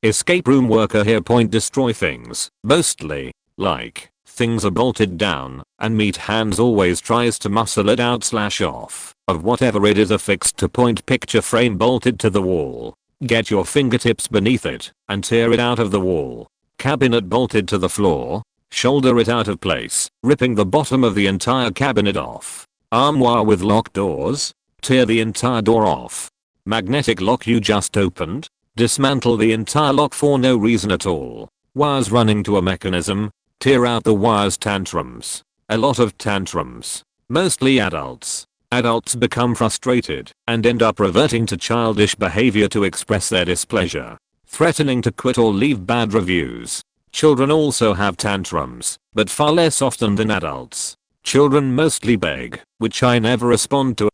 Escape room worker here. Point. Destroy things, mostly, like, things are bolted down, and meat hands always tries to muscle it out/off of whatever it is affixed to. Point. Picture frame bolted to the wall. Get your fingertips beneath it and tear it out of the wall. Cabinet bolted to the floor. Shoulder it out of place, ripping the bottom of the entire cabinet off. Armoire with locked doors. Tear the entire door off. Magnetic lock you just opened. Dismantle the entire lock for no reason at all. Wires running to a mechanism. Tear out the wires. Tantrums. A lot of tantrums. Mostly adults. Adults become frustrated and end up reverting to childish behavior to express their displeasure. Threatening to quit or leave bad reviews. Children also have tantrums, but far less often than adults. Children mostly beg, which I never respond to.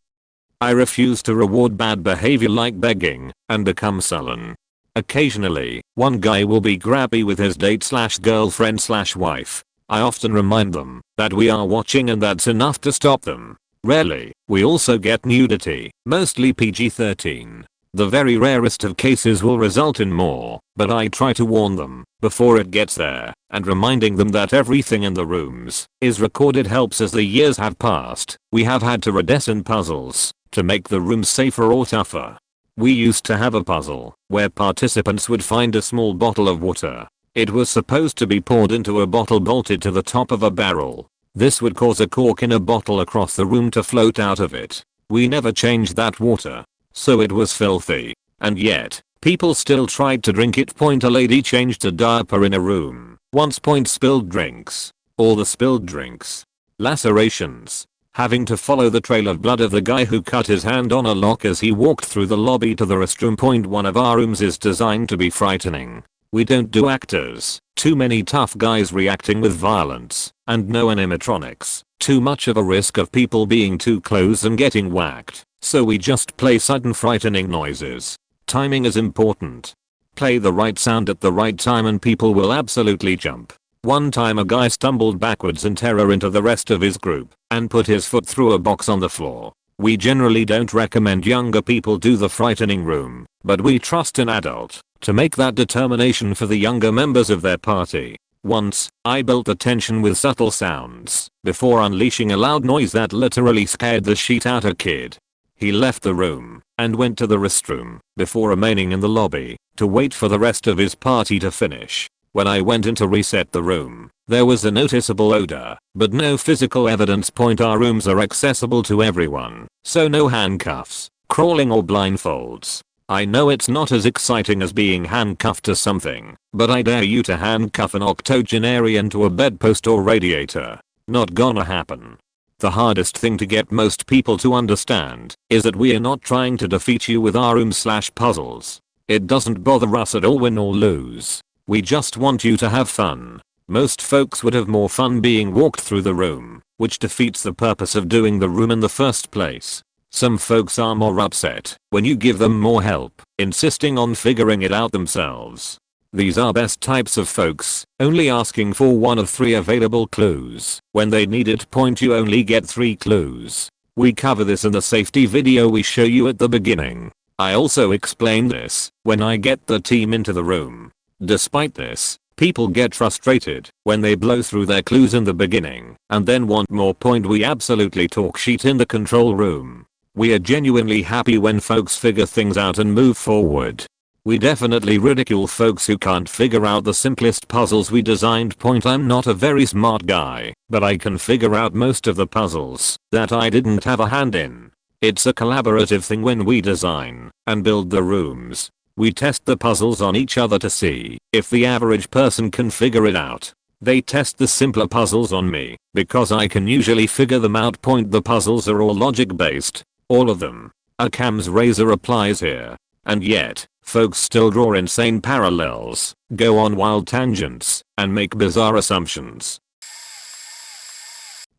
I refuse to reward bad behavior like begging and become sullen. Occasionally, one guy will be grabby with his date/girlfriend/wife. I often remind them that we are watching and that's enough to stop them. Rarely, we also get nudity, mostly PG-13. The very rarest of cases will result in more, but I try to warn them before it gets there, and reminding them that everything in the rooms is recorded helps. As the years have passed, we have had to redesign puzzles to make the rooms safer or tougher. We used to have a puzzle where participants would find a small bottle of water. It was supposed to be poured into a bottle bolted to the top of a barrel. This would cause a cork in a bottle across the room to float out of it. We never changed that water. So it was filthy. And yet, people still tried to drink it. A lady changed a diaper in a room. Once. Spilled drinks. All the spilled drinks. Lacerations. Having to follow the trail of blood of the guy who cut his hand on a lock as he walked through the lobby to the restroom. One of our rooms is designed to be frightening. We don't do actors, too many tough guys reacting with violence, and no animatronics, too much of a risk of people being too close and getting whacked, so we just play sudden frightening noises. Timing is important. Play the right sound at the right time and people will absolutely jump. One time a guy stumbled backwards in terror into the rest of his group and put his foot through a box on the floor. We generally don't recommend younger people do the frightening room, but we trust an adult to make that determination for the younger members of their party. Once, I built the tension with subtle sounds before unleashing a loud noise that literally scared the shit out of a kid. He left the room and went to the restroom before remaining in the lobby to wait for the rest of his party to finish. When I went in to reset the room, there was a noticeable odor, but no physical evidence. Our rooms are accessible to everyone, so no handcuffs, crawling or blindfolds. I know it's not as exciting as being handcuffed to something, but I dare you to handcuff an octogenarian to a bedpost or radiator. Not gonna happen. The hardest thing to get most people to understand is that we are not trying to defeat you with our room/puzzles. It doesn't bother us at all win or lose. We just want you to have fun. Most folks would have more fun being walked through the room, which defeats the purpose of doing the room in the first place. Some folks are more upset when you give them more help, insisting on figuring it out themselves. These are best types of folks, only asking for one of 3 available clues. When they need it. You only get 3 clues. We cover this in the safety video we show you at the beginning. I also explain this when I get the team into the room. Despite this, people get frustrated when they blow through their clues in the beginning and then want more. We absolutely talk shit in the control room. We are genuinely happy when folks figure things out and move forward. We definitely ridicule folks who can't figure out the simplest puzzles we designed. I'm not a very smart guy, but I can figure out most of the puzzles that I didn't have a hand in. It's a collaborative thing when we design and build the rooms. We test the puzzles on each other to see if the average person can figure it out. They test the simpler puzzles on me because I can usually figure them out. The puzzles are all logic based. All of them. Occam's razor applies here. And yet, folks still draw insane parallels, go on wild tangents, and make bizarre assumptions.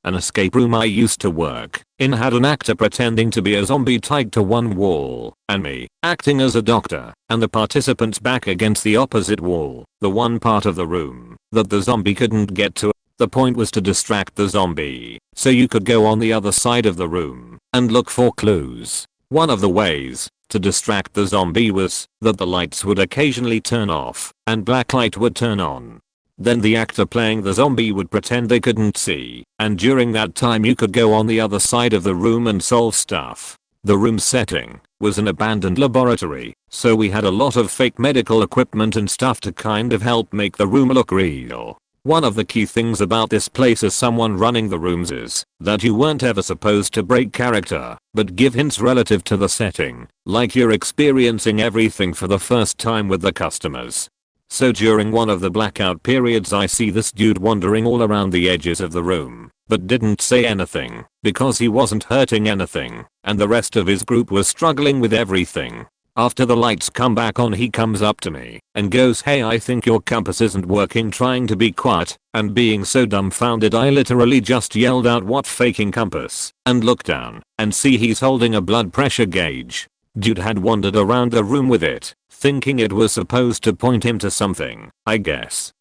An escape room I used to work in had an actor pretending to be a zombie tied to one wall, and me acting as a doctor, and the participants back against the opposite wall, the one part of the room that the zombie couldn't get to. The point was to distract the zombie, so you could go on the other side of the room and look for clues. One of the ways to distract the zombie was that the lights would occasionally turn off and black light would turn on. Then the actor playing the zombie would pretend they couldn't see, and during that time you could go on the other side of the room and solve stuff. The room setting was an abandoned laboratory, so we had a lot of fake medical equipment and stuff to kind of help make the room look real. One of the key things about this place as someone running the rooms is that you weren't ever supposed to break character, but give hints relative to the setting, like you're experiencing everything for the first time with the customers. So during one of the blackout periods I see this dude wandering all around the edges of the room, but didn't say anything because he wasn't hurting anything, and the rest of his group was struggling with everything. After the lights come back on he comes up to me and goes, "Hey, I think your compass isn't working," trying to be quiet, and being so dumbfounded I literally just yelled out, "What faking compass?" and look down and see he's holding a blood pressure gauge. Dude had wandered around the room with it, thinking it was supposed to point him to something, I guess.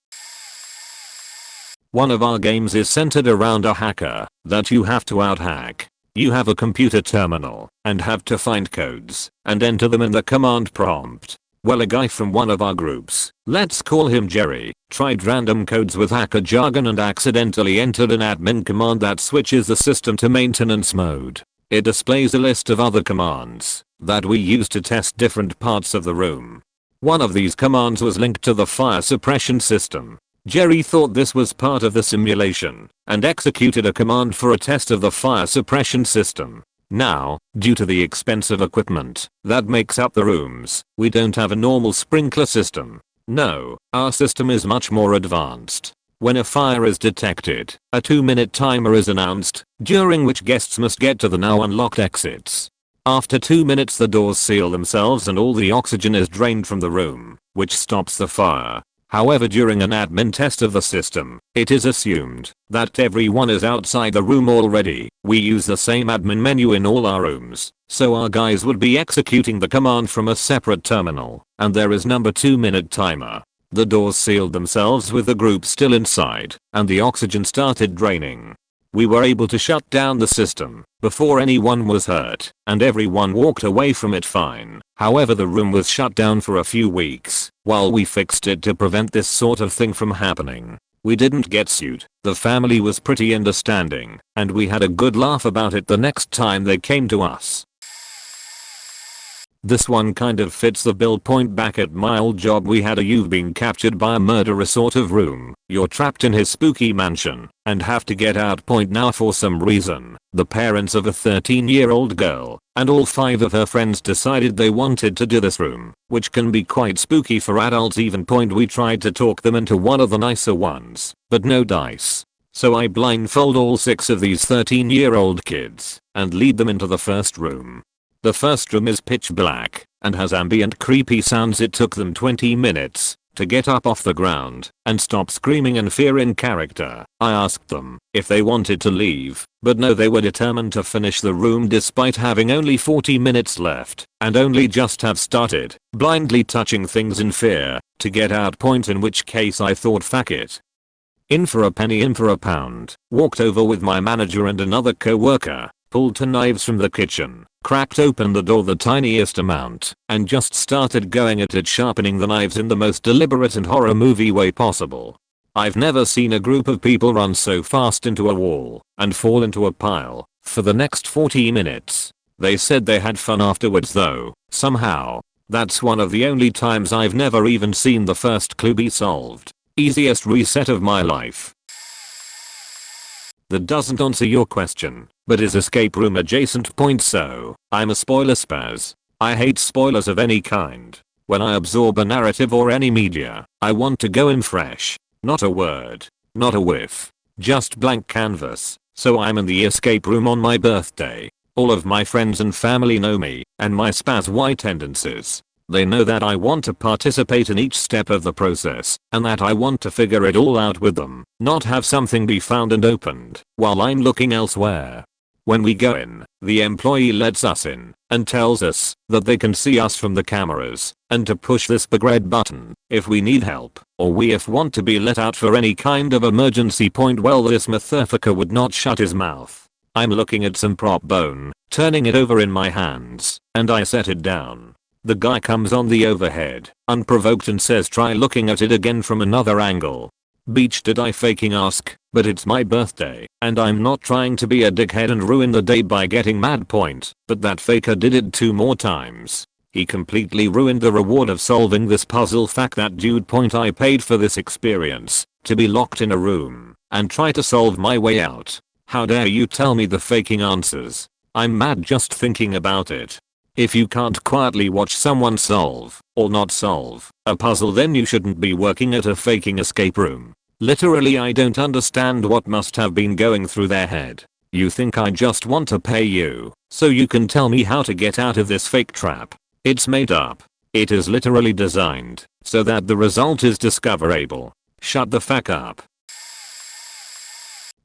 One of our games is centered around a hacker that you have to out-hack. You have a computer terminal and have to find codes and enter them in the command prompt. Well, a guy from one of our groups, let's call him Jerry, tried random codes with hacker jargon and accidentally entered an admin command that switches the system to maintenance mode. It displays a list of other commands that we use to test different parts of the room. One of these commands was linked to the fire suppression system. Jerry thought this was part of the simulation and executed a command for a test of the fire suppression system. Now, due to the expensive equipment that makes up the rooms, we don't have a normal sprinkler system. No, our system is much more advanced. When a fire is detected, a 2-minute timer is announced, during which guests must get to the now unlocked exits. After 2 minutes the doors seal themselves and all the oxygen is drained from the room, which stops the fire. However, during an admin test of the system, it is assumed that everyone is outside the room already. We use the same admin menu in all our rooms, so our guys would be executing the command from a separate terminal, and there is number 2-minute timer. The doors sealed themselves with the group still inside, and the oxygen started draining. We were able to shut down the system before anyone was hurt, and everyone walked away from it fine. However, the room was shut down for a few weeks while we fixed it to prevent this sort of thing from happening. We didn't get sued. The family was pretty understanding, and we had a good laugh about it the next time they came to us. This one kind of fits the bill. Point back at my old job we had a "you've been captured by a murderer" sort of room. You're trapped in his spooky mansion and have to get out. Point now, for some reason, the parents of a 13-year-old girl and all 5 of her friends decided they wanted to do this room, which can be quite spooky for adults even. Point we tried to talk them into one of the nicer ones, but no dice. So I blindfold all 6 of these 13-year-old kids and lead them into the first room. The first room is pitch black and has ambient creepy sounds. It took them 20 minutes to get up off the ground and stop screaming in fear in character. I asked them if they wanted to leave, but no, they were determined to finish the room despite having only 40 minutes left and only just have started, blindly touching things in fear to get out. Point in which case I thought, fuck it. In for a penny, in for a pound. Walked over with my manager and another co-worker, pulled 2 knives from the kitchen, cracked open the door the tiniest amount, and just started going at it, sharpening the knives in the most deliberate and horror movie way possible. I've never seen a group of people run so fast into a wall and fall into a pile for the next 40 minutes. They said they had fun afterwards though, somehow. That's one of the only times I've never even seen the first clue be solved. Easiest reset of my life. That doesn't answer your question, but is escape room adjacent. Point so, I'm a spoiler spaz. I hate spoilers of any kind. When I absorb a narrative or any media, I want to go in fresh. Not a word, not a whiff, just blank canvas. So I'm in the escape room on my birthday. All of my friends and family know me and my spaz Y tendencies. They know that I want to participate in each step of the process and that I want to figure it all out with them, not have something be found and opened while I'm looking elsewhere. When we go in, the employee lets us in and tells us that they can see us from the cameras and to push this big red button if we need help or we if want to be let out for any kind of emergency. Point well, this motherfucker would not shut his mouth. I'm looking at some prop bone, turning it over in my hands, and I set it down. The guy comes on the overhead, unprovoked, and says, try looking at it again from another angle. Beach did I faking ask, but it's my birthday, and I'm not trying to be a dickhead and ruin the day by getting mad. Point, but that faker did it 2 more times. He completely ruined the reward of solving this puzzle. Fact that dude. Point I paid for this experience, to be locked in a room, and try to solve my way out. How dare you tell me the faking answers? I'm mad just thinking about it. If you can't quietly watch someone solve, or not solve, a puzzle, then you shouldn't be working at a faking escape room. Literally, I don't understand what must have been going through their head. You think I just want to pay you so you can tell me how to get out of this fake trap? It's made up. It is literally designed so that the result is discoverable. Shut the fuck up.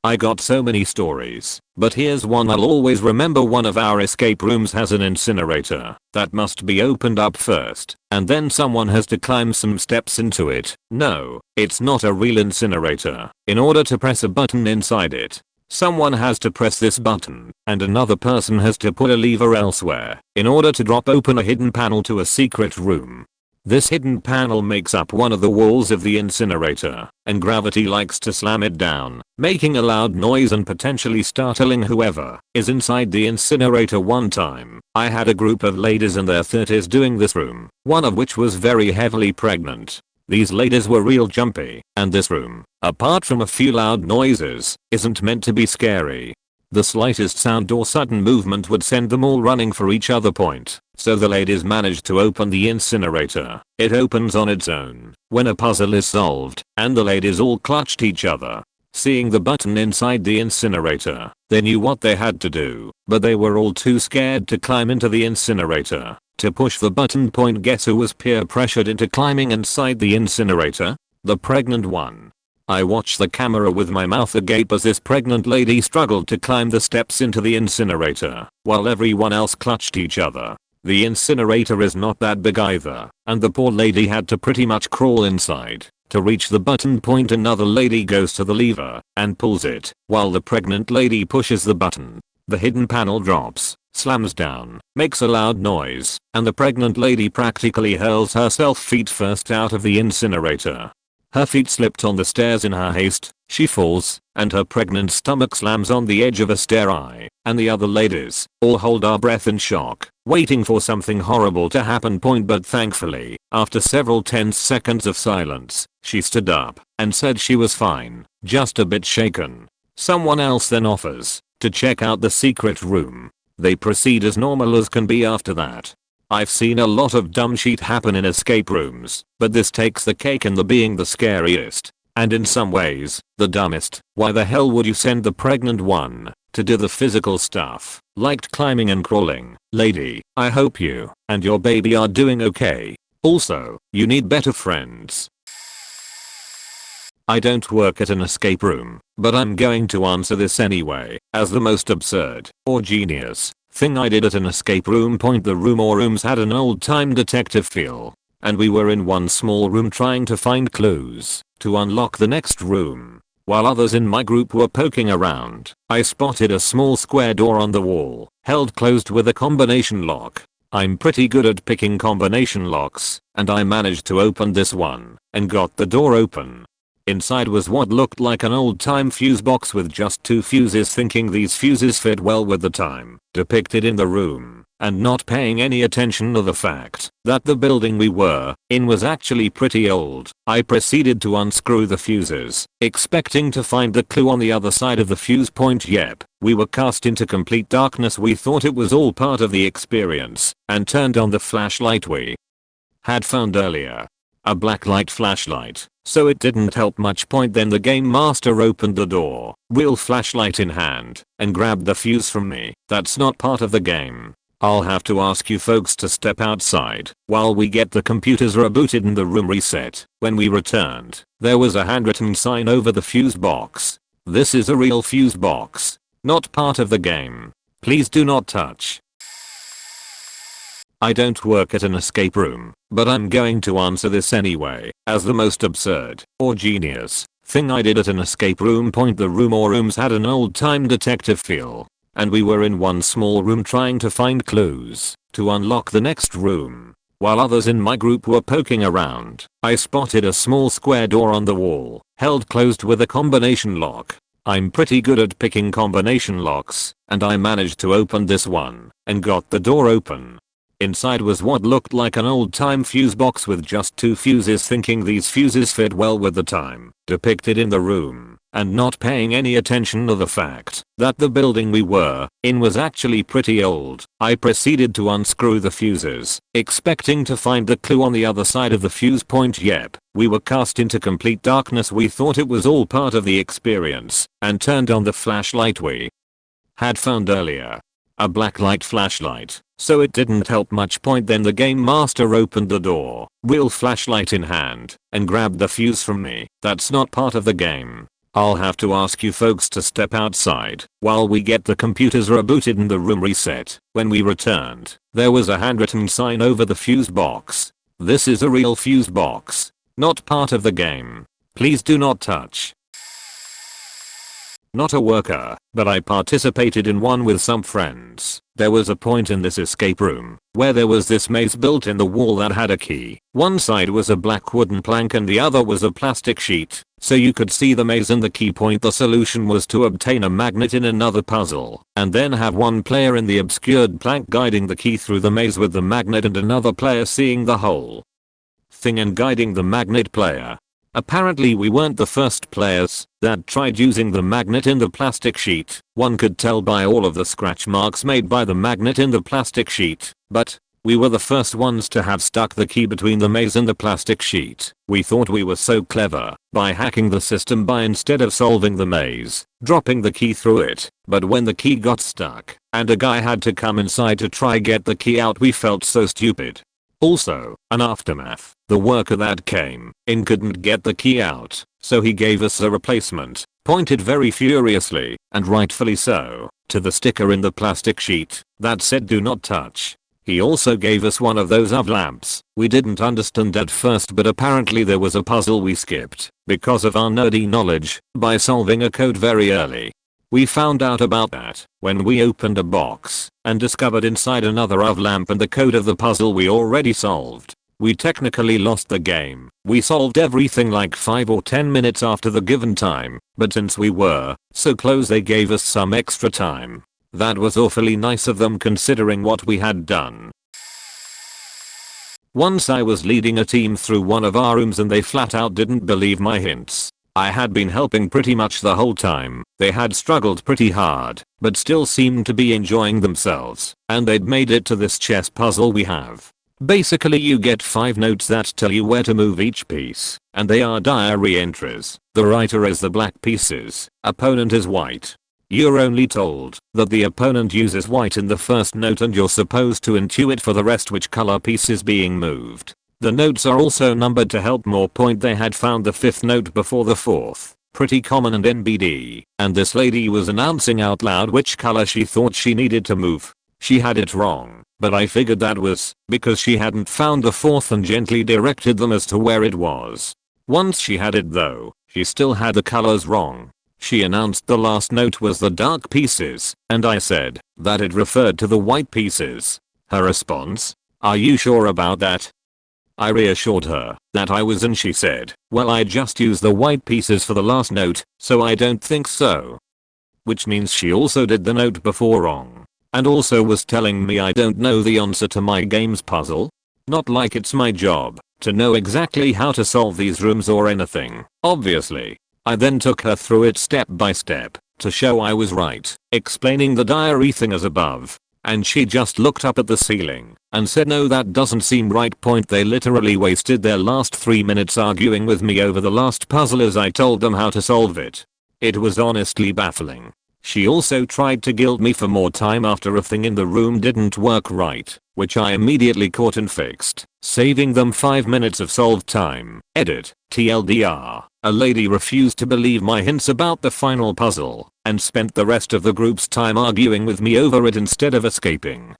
I got so many stories, but here's one I'll always remember. One of our escape rooms has an incinerator that must be opened up first, and then someone has to climb some steps into it. No, it's not a real incinerator. In order to press a button inside it, someone has to press this button, and another person has to pull a lever elsewhere in order to drop open a hidden panel to a secret room. This hidden panel makes up one of the walls of the incinerator, and gravity likes to slam it down, making a loud noise and potentially startling whoever is inside the incinerator. One time, I had a group of ladies in their 30s doing this room, one of which was very heavily pregnant. These ladies were real jumpy, and this room, apart from a few loud noises, isn't meant to be scary. The slightest sound or sudden movement would send them all running for each other point. So the ladies managed to open the incinerator. It opens on its own when a puzzle is solved, and the ladies all clutched each other. Seeing the button inside the incinerator, they knew what they had to do, but they were all too scared to climb into the incinerator. To push the button point, guess who was peer pressured into climbing inside the incinerator? The pregnant one. I watched the camera with my mouth agape as this pregnant lady struggled to climb the steps into the incinerator, while everyone else clutched each other. The incinerator is not that big either, and the poor lady had to pretty much crawl inside. To reach the button point, another lady goes to the lever and pulls it, while the pregnant lady pushes the button. The hidden panel drops, slams down, makes a loud noise, and the pregnant lady practically hurls herself feet first out of the incinerator. Her feet slipped on the stairs in her haste, she falls, and her pregnant stomach slams on the edge of a stair. I and the other ladies all hold our breath in shock, waiting for something horrible to happen. But thankfully, after several tense seconds of silence, she stood up and said she was fine, just a bit shaken. Someone else then offers to check out the secret room. They proceed as normal as can be after that. I've seen a lot of dumb shit happen in escape rooms, but this takes the cake in the being the scariest, and in some ways, the dumbest. Why the hell would you send the pregnant one to do the physical stuff, like climbing and crawling? Lady, I hope you and your baby are doing okay. Also, you need better friends. I don't work at an escape room, but I'm going to answer this anyway, as the most absurd or genius thing I did at an escape room. The room or rooms had an old time detective feel, and we were in one small room trying to find clues to unlock the next room. While others in my group were poking around, I spotted a small square door on the wall, held closed with a combination lock. I'm pretty good at picking combination locks, and I managed to open this one and got the door open. Inside was what looked like an old-time fuse box with just 2 fuses, thinking these fuses fit well with the time depicted in the room, and not paying any attention to the fact that the building we were in was actually pretty old. I proceeded to unscrew the fuses, expecting to find the clue on the other side of the fuse point. Yep, we were cast into complete darkness. We thought it was all part of the experience, and turned on the flashlight we had found earlier. A blacklight flashlight, so it didn't help much. Then the game master opened the door, real flashlight in hand, and grabbed the fuse from me. That's not part of the game. I'll have to ask you folks to step outside while we get the computers rebooted and the room reset. When we returned, there was a handwritten sign over the fuse box. This is a real fuse box, not part of the game. Please do not touch. I don't work at an escape room, but I'm going to answer this anyway, as the most absurd or genius thing I did at an escape room. The room or rooms had an old time detective feel, and we were in one small room trying to find clues to unlock the next room. While others in my group were poking around, I spotted a small square door on the wall, held closed with a combination lock. I'm pretty good at picking combination locks, and I managed to open this one and got the door open. Inside was what looked like an old-time fuse box with just 2 fuses, thinking these fuses fit well with the time depicted in the room, and not paying any attention to the fact that the building we were in was actually pretty old. I proceeded to unscrew the fuses, expecting to find the clue on the other side of the fuse point. Yep, we were cast into complete darkness. We thought it was all part of the experience, and turned on the flashlight we had found earlier. A blacklight flashlight, so it didn't help much. Then the game master opened the door, real flashlight in hand, and grabbed the fuse from me. That's not part of the game. I'll have to ask you folks to step outside while we get the computers rebooted and the room reset. When we returned, there was a handwritten sign over the fuse box. This is a real fuse box, not part of the game. Please do not touch. Not a worker, but I participated in one with some friends. There was a point in this escape room where there was this maze built in the wall that had a key. One side was a black wooden plank and the other was a plastic sheet, so you could see the maze and the key point. The solution was to obtain a magnet in another puzzle, and then have one player in the obscured plank guiding the key through the maze with the magnet, and another player seeing the whole thing and guiding the magnet player. Apparently we weren't the first players that tried using the magnet in the plastic sheet. One could tell by all of the scratch marks made by the magnet in the plastic sheet, but we were the first ones to have stuck the key between the maze and the plastic sheet. We thought we were so clever by hacking the system by, instead of solving the maze, dropping the key through it. But when the key got stuck and a guy had to come inside to try get the key out, we felt so stupid. Also, an aftermath, the worker that came in couldn't get the key out, so he gave us a replacement, pointed very furiously, and rightfully so, to the sticker in the plastic sheet that said do not touch. He also gave us one of those UV lamps. We didn't understand at first, but apparently there was a puzzle we skipped because of our nerdy knowledge by solving a code very early. We found out about that when we opened a box and discovered inside another UV lamp and the code of the puzzle we already solved. We technically lost the game. We solved everything like 5 or 10 minutes after the given time, but since we were so close they gave us some extra time. That was awfully nice of them considering what we had done. Once I was leading a team through one of our rooms and they flat out didn't believe my hints. I had been helping pretty much the whole time. They had struggled pretty hard, but still seemed to be enjoying themselves, and they'd made it to this chess puzzle we have. Basically you get 5 notes that tell you where to move each piece, and they are diary entries. The writer is the black pieces, opponent is white. You're only told that the opponent uses white in the first note and you're supposed to intuit for the rest which color piece is being moved. The notes are also numbered to help more point. They had found the 5th note before the 4th. Pretty common in NBD. And this lady was announcing out loud which color she thought she needed to move. She had it wrong, but I figured that was because she hadn't found the 4th and gently directed them as to where it was. Once she had it though, she still had the colors wrong. She announced the last note was the dark pieces, and I said that it referred to the white pieces. Her response, "Are you sure about that?" I reassured her that I was, and she said, "Well, I just used the white pieces for the last note, so I don't think so." Which means she also did the note before wrong. And also was telling me I don't know the answer to my game's puzzle. Not like it's my job to know exactly how to solve these rooms or anything, obviously. I then took her through it step by step to show I was right, explaining the diary thing as above. And she just looked up at the ceiling and said, "No, that doesn't seem right." They literally wasted their last 3 minutes arguing with me over the last puzzle as I told them how to solve it. It was honestly baffling. She also tried to guilt me for more time after a thing in the room didn't work right, which I immediately caught and fixed, saving them 5 minutes of solved time. Edit. TLDR. A lady refused to believe my hints about the final puzzle and spent the rest of the group's time arguing with me over it instead of escaping.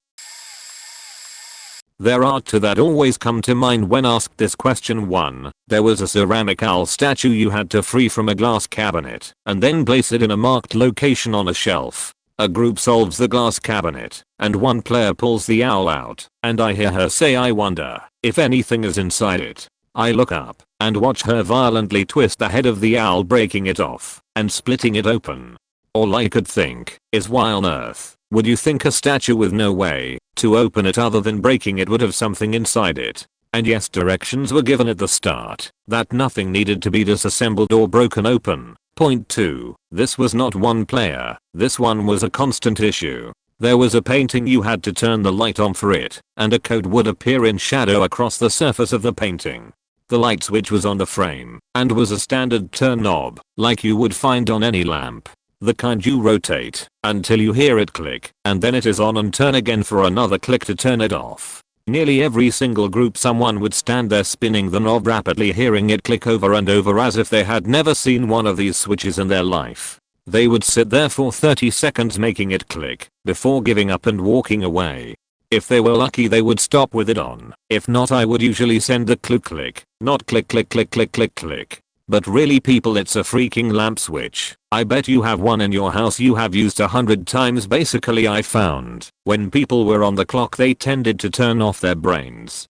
There are two that always come to mind when asked this question. 1. There was a ceramic owl statue you had to free from a glass cabinet and then place it in a marked location on a shelf. A group solves the glass cabinet and one player pulls the owl out, and I hear her say, "I wonder if anything is inside it." I look up and watch her violently twist the head of the owl, breaking it off and splitting it open. All I could think is, why on earth would you think a statue with no way to open it other than breaking it would have something inside it? And yes, directions were given at the start that nothing needed to be disassembled or broken open. Point 2. This was not one player. This one was a constant issue. There was a painting, you had to turn the light on for it, and a code would appear in shadow across the surface of the painting. The light switch was on the frame and was a standard turn knob like you would find on any lamp. The kind you rotate until you hear it click, and then it is on and turn again for another click to turn it off. Nearly every single group someone would stand there spinning the knob rapidly, hearing it click over and over as if they had never seen one of these switches in their life. They would sit there for 30 seconds making it click before giving up and walking away. If they were lucky they would stop with it on. If not, I would usually send a click, not click click click click click click. But really people, it's a freaking lamp switch. I bet you have one in your house you have used 100 times. Basically, I found when people were on the clock they tended to turn off their brains.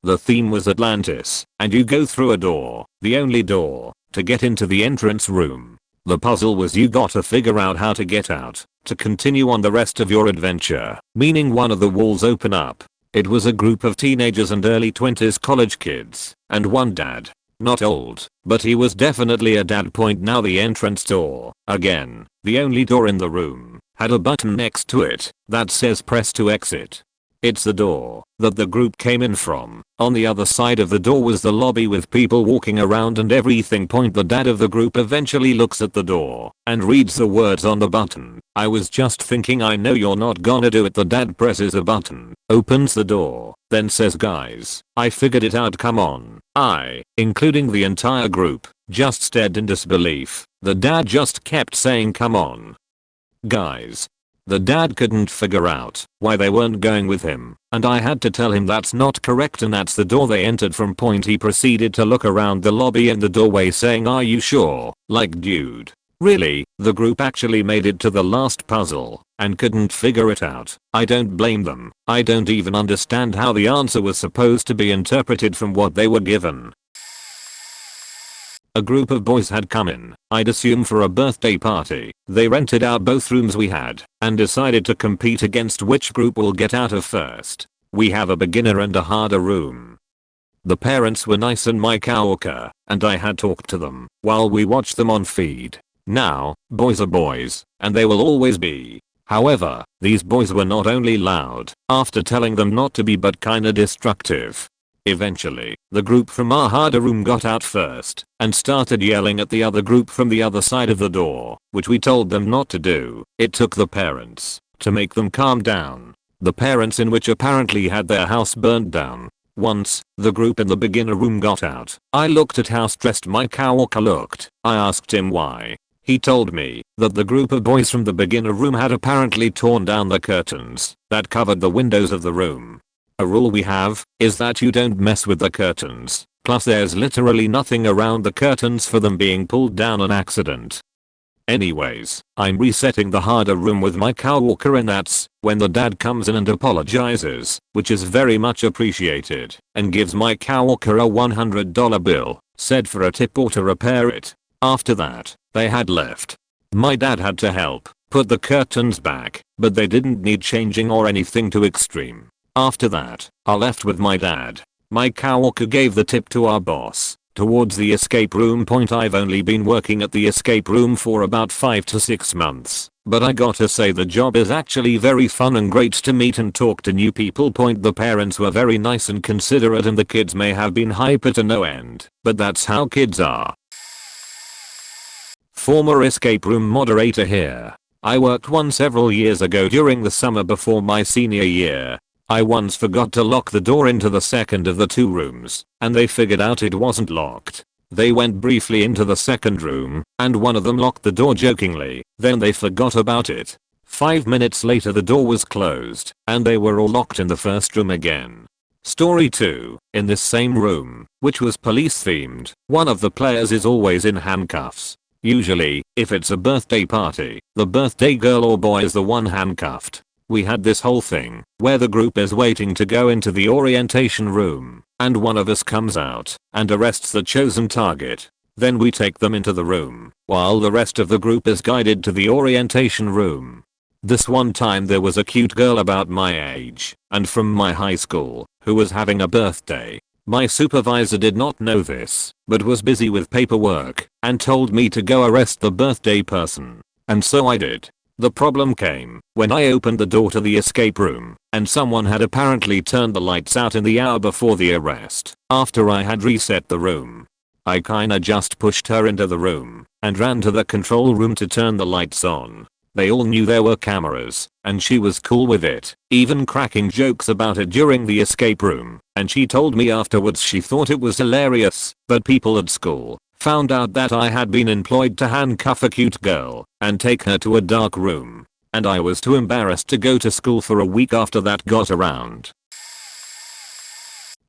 The theme was Atlantis, and you go through a door, the only door, to get into the entrance room. The puzzle was you gotta figure out how to get out to continue on the rest of your adventure, meaning one of the walls open up. It was a group of teenagers and early 20s college kids, and one dad. Not old, but he was definitely a dad. Now the entrance door, again, the only door in the room, had a button next to it that says press to exit. It's the door that the group came in from. On the other side of the door was the lobby with people walking around and everything. The dad of the group eventually looks at the door and reads the words on the button. I was just thinking, I know you're not gonna do it. The dad presses a button, opens the door, then says, guys, I figured it out, come on. I, including the entire group, just stared in disbelief. The dad just kept saying, come on, guys. The dad couldn't figure out why they weren't going with him, and I had to tell him that's not correct and that's the door they entered from. He proceeded to look around the lobby and the doorway saying, are you sure? Like, dude, really? The group actually made it to the last puzzle and couldn't figure it out. I don't blame them. I don't even understand how the answer was supposed to be interpreted from what they were given. A group of boys had come in, I'd assume for a birthday party. They rented out both rooms we had and decided to compete against which group will get out of first. We have a beginner and a harder room. The parents were nice and my coworker and I had talked to them while we watched them on feed. Now, boys are boys, and they will always be. However, these boys were not only loud after telling them not to be, but kinda destructive. Eventually, the group from our harder room got out first and started yelling at the other group from the other side of the door, which we told them not to do. It took the parents to make them calm down. The parents in which apparently had their house burned down. Once the group in the beginner room got out, I looked at how stressed my coworker looked. I asked him why. He told me that the group of boys from the beginner room had apparently torn down the curtains that covered the windows of the room. A rule we have is that you don't mess with the curtains, plus there's literally nothing around the curtains for them being pulled down on accident. Anyways, I'm resetting the harder room with my coworker and that's when the dad comes in and apologizes, which is very much appreciated, and gives my coworker a $100 bill, said for a tip or to repair it. After that, they had left. My dad had to help put the curtains back, but they didn't need changing or anything too extreme. After that, I left with my dad. My coworker gave the tip to our boss towards the escape room. I've only been working at the escape room for about 5 to 6 months, but I gotta say the job is actually very fun and great to meet and talk to new people. The parents were very nice and considerate and the kids may have been hyper to no end, but that's how kids are. Former escape room moderator here. I worked one several years ago during the summer before my senior year. I once forgot to lock the door into the second of the 2 rooms, and they figured out it wasn't locked. They went briefly into the second room, and one of them locked the door jokingly, then they forgot about it. 5 minutes later the door was closed, and they were all locked in the first room again. Story 2, in this same room, which was police themed, one of the players is always in handcuffs. Usually, if it's a birthday party, the birthday girl or boy is the one handcuffed. We had this whole thing where the group is waiting to go into the orientation room, and one of us comes out and arrests the chosen target. Then we take them into the room while the rest of the group is guided to the orientation room. This one time there was a cute girl about my age and from my high school who was having a birthday. My supervisor did not know this, but was busy with paperwork and told me to go arrest the birthday person. And so I did. The problem came when I opened the door to the escape room and someone had apparently turned the lights out in the hour before the arrest, after I had reset the room. I kinda just pushed her into the room and ran to the control room to turn the lights on. They all knew there were cameras and she was cool with it, even cracking jokes about it during the escape room, and she told me afterwards she thought it was hilarious that people at school found out that I had been employed to handcuff a cute girl and take her to a dark room, and I was too embarrassed to go to school for a week after that got around.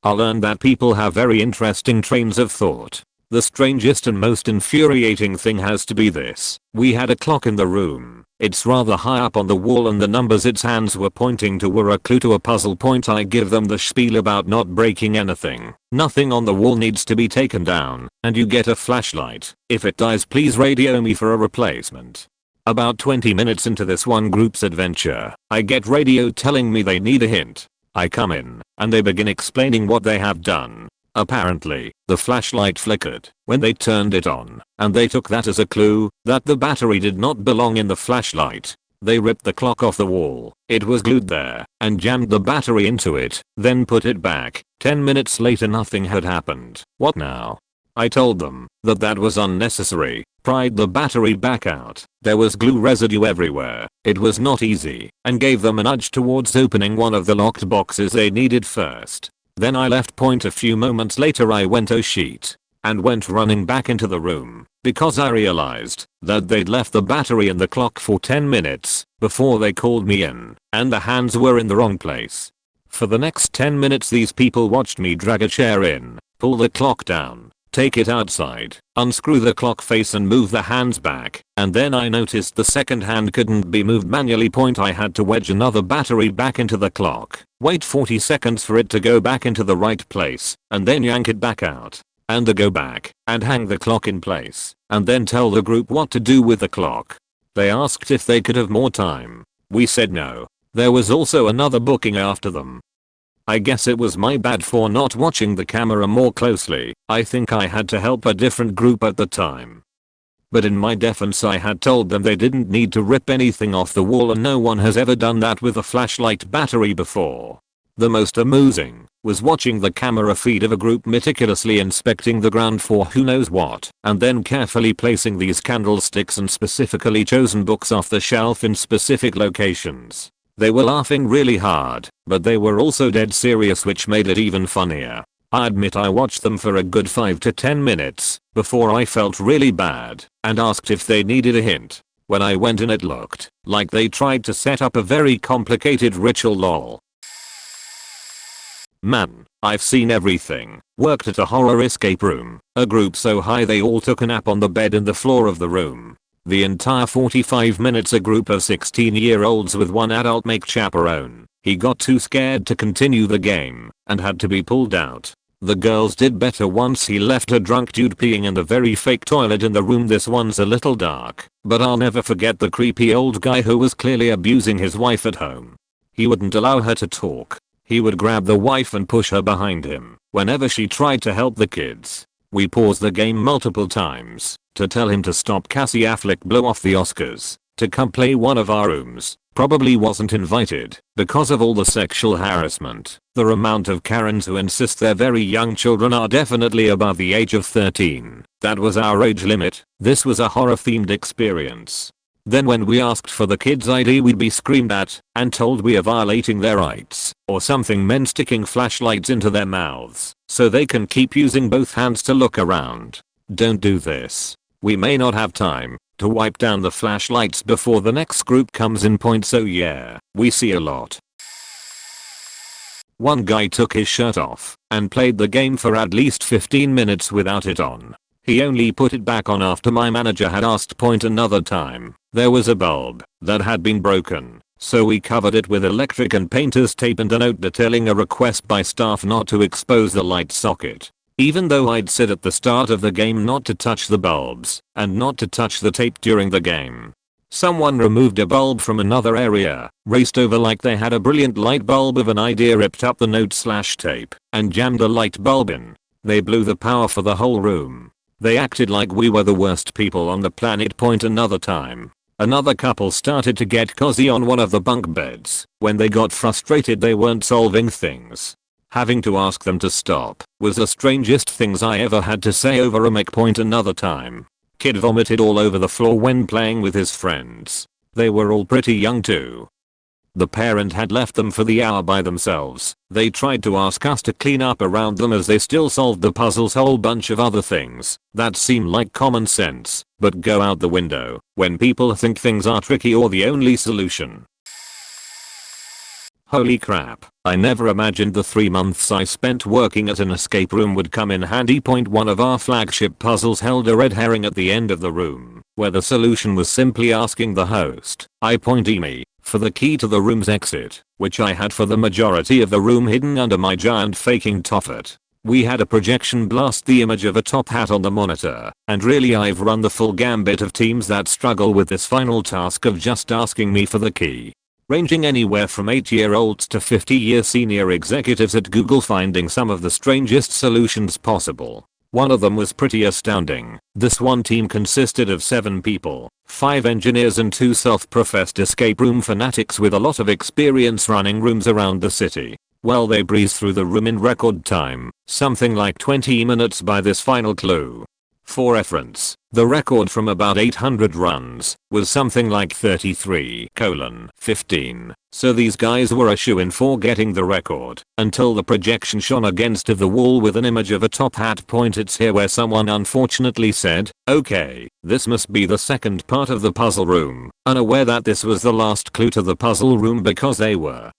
I learned that people have very interesting trains of thought. The strangest and most infuriating thing has to be this. We had a clock in the room. It's rather high up on the wall and the numbers its hands were pointing to were a clue to a puzzle. I give them the spiel about not breaking anything. Nothing on the wall needs to be taken down, and you get a flashlight. If it dies, please radio me for a replacement. About 20 minutes into this one group's adventure, I get radio telling me they need a hint. I come in, and they begin explaining what they have done. Apparently, the flashlight flickered when they turned it on, and they took that as a clue that the battery did not belong in the flashlight. They ripped the clock off the wall, it was glued there, and jammed the battery into it, then put it back. 10 minutes later nothing had happened. What now? I told them that that was unnecessary, pried the battery back out. There was glue residue everywhere. It was not easy, and gave them a nudge towards opening one of the locked boxes they needed first. Then I left. A few moments later I went oh shit, and went running back into the room because I realized that they'd left the battery in the clock for 10 minutes before they called me in, and the hands were in the wrong place. For the next 10 minutes these people watched me drag a chair in, pull the clock down, take it outside, unscrew the clock face and move the hands back, and then I noticed the second hand couldn't be moved manually. I had to wedge another battery back into the clock, wait 40 seconds for it to go back into the right place, and then yank it back out, and go back, and hang the clock in place, and then tell the group what to do with the clock. They asked if they could have more time. We said no. There was also another booking after them. I guess it was my bad for not watching the camera more closely. I think I had to help a different group at the time. But in my defense I had told them they didn't need to rip anything off the wall, and no one has ever done that with a flashlight battery before. The most amusing was watching the camera feed of a group meticulously inspecting the ground for who knows what, and then carefully placing these candlesticks and specifically chosen books off the shelf in specific locations. They were laughing really hard, but they were also dead serious, which made it even funnier. I admit I watched them for a good 5 to 10 minutes before I felt really bad and asked if they needed a hint. When I went in it looked like they tried to set up a very complicated ritual. Lol. Man, I've seen everything. Worked at a horror escape room, a group so high they all took a nap on the bed in the floor of the room. The entire 45 minutes a group of 16-year-olds with one adult make chaperone. He got too scared to continue the game and had to be pulled out. The girls did better once he left a drunk dude peeing in the very fake toilet in the room. This one's a little dark, but I'll never forget the creepy old guy who was clearly abusing his wife at home. He wouldn't allow her to talk. He would grab the wife and push her behind him whenever she tried to help the kids. We paused the game multiple times to tell him to stop. Cassie Affleck blew off the Oscars to come play one of our rooms. Probably wasn't invited because of all the sexual harassment. The amount of Karens who insist their very young children are definitely above the age of 13. That was our age limit. This was a horror themed experience. Then when we asked for the kids' ID we'd be screamed at and told we are violating their rights or something. Men sticking flashlights into their mouths so they can keep using both hands to look around. Don't do this. We may not have time to wipe down the flashlights before the next group comes in. So yeah, we see a lot. One guy took his shirt off and played the game for at least 15 minutes without it on. He only put it back on after my manager had asked. Another time, there was a bulb that had been broken, so we covered it with electric and painter's tape and a note detailing a request by staff not to expose the light socket. Even though I'd said at the start of the game not to touch the bulbs and not to touch the tape during the game. Someone removed a bulb from another area, raced over like they had a brilliant light bulb of an idea, ripped up the note/tape, and jammed the light bulb in. They blew the power for the whole room. They acted like we were the worst people on the planet. Another time, another couple started to get cozy on one of the bunk beds. When they got frustrated they weren't solving things. Having to ask them to stop was the strangest things I ever had to say over a mic. Another time, kid vomited all over the floor when playing with his friends. They were all pretty young too. The parent had left them for the hour by themselves. They tried to ask us to clean up around them as they still solved the puzzles. Whole bunch of other things that seem like common sense but go out the window when people think things are tricky or the only solution. Holy crap, I never imagined the 3 months I spent working at an escape room would come in handy. One of our flagship puzzles held a red herring at the end of the room, where the solution was simply asking the host, me, for the key to the room's exit, which I had for the majority of the room hidden under my giant faking toffet. We had a projection blast the image of a top hat on the monitor, and really I've run the full gambit of teams that struggle with this final task of just asking me for the key. ranging anywhere from 8-year-olds to 50-year senior executives at Google finding some of the strangest solutions possible. One of them was pretty astounding. This one team consisted of 7 people, 5 engineers and 2 self-professed escape room fanatics with a lot of experience running rooms around the city. Well, they breezed through the room in record time, something like 20 minutes by this final clue. For reference, the record from about 800 runs was something like 33:15. So these guys were a shoo-in for getting the record until the projection shone against the wall with an image of a top hat. It's here where someone unfortunately said, "Okay, this must be the second part of the puzzle room," unaware that this was the last clue to the puzzle room because they were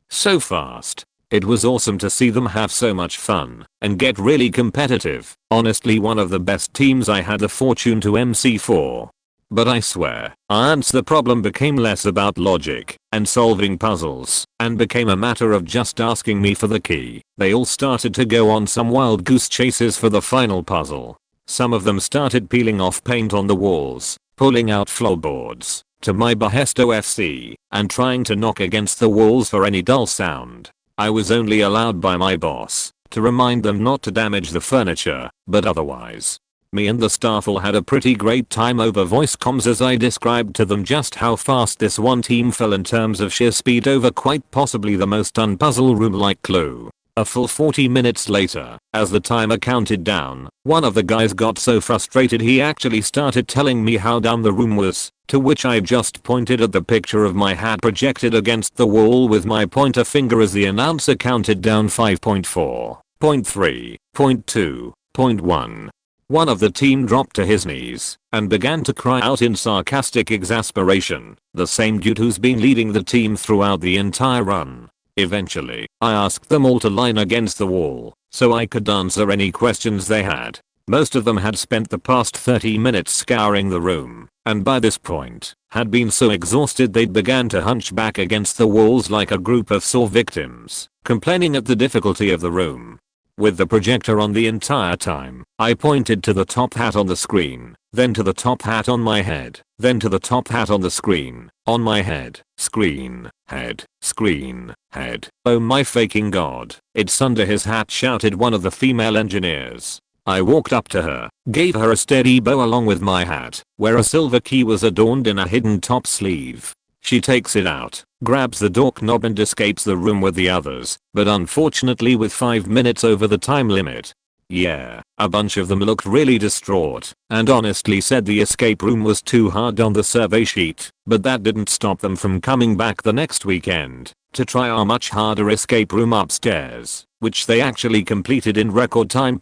so fast. It was awesome to see them have so much fun and get really competitive. Honestly, one of the best teams I had the fortune to MC for. But I swear, once the problem became less about logic and solving puzzles and became a matter of just asking me for the key, they all started to go on some wild goose chases for the final puzzle. Some of them started peeling off paint on the walls, pulling out floorboards, to my behest OFC, and trying to knock against the walls for any dull sound. I was only allowed by my boss to remind them not to damage the furniture, but otherwise, me and the staff all had a pretty great time over voice comms as I described to them just how fast this one team fell in terms of sheer speed over quite possibly the most unpuzzle room-like clue. A full 40 minutes later, as the timer counted down, one of the guys got so frustrated he actually started telling me how dumb the room was, to which I just pointed at the picture of my hat projected against the wall with my pointer finger as the announcer counted down 5.4, 0.3, 0.2, 0.1. One of the team dropped to his knees and began to cry out in sarcastic exasperation, the same dude who's been leading the team throughout the entire run. Eventually, I asked them all to line against the wall so I could answer any questions they had. Most of them had spent the past 30 minutes scouring the room, and by this point, had been so exhausted they'd began to hunch back against the walls like a group of sore victims, complaining at the difficulty of the room. With the projector on the entire time, I pointed to the top hat on the screen, then to the top hat on my head, then to the top hat on the screen, on my head, screen, head, screen, head. "Oh my fucking god, it's under his hat," shouted one of the female engineers. I walked up to her, gave her a steady bow along with my hat, where a silver key was adorned in a hidden top sleeve. She takes it out, grabs the door knob and escapes the room with the others, but unfortunately with 5 minutes over the time limit. Yeah, a bunch of them looked really distraught and honestly said the escape room was too hard on the survey sheet, but that didn't stop them from coming back the next weekend to try our much harder escape room upstairs, which they actually completed in record time.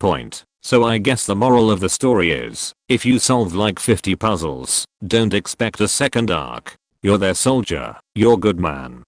So I guess the moral of the story is, if you solve like 50 puzzles, don't expect a second arc. You're their soldier, you're good man.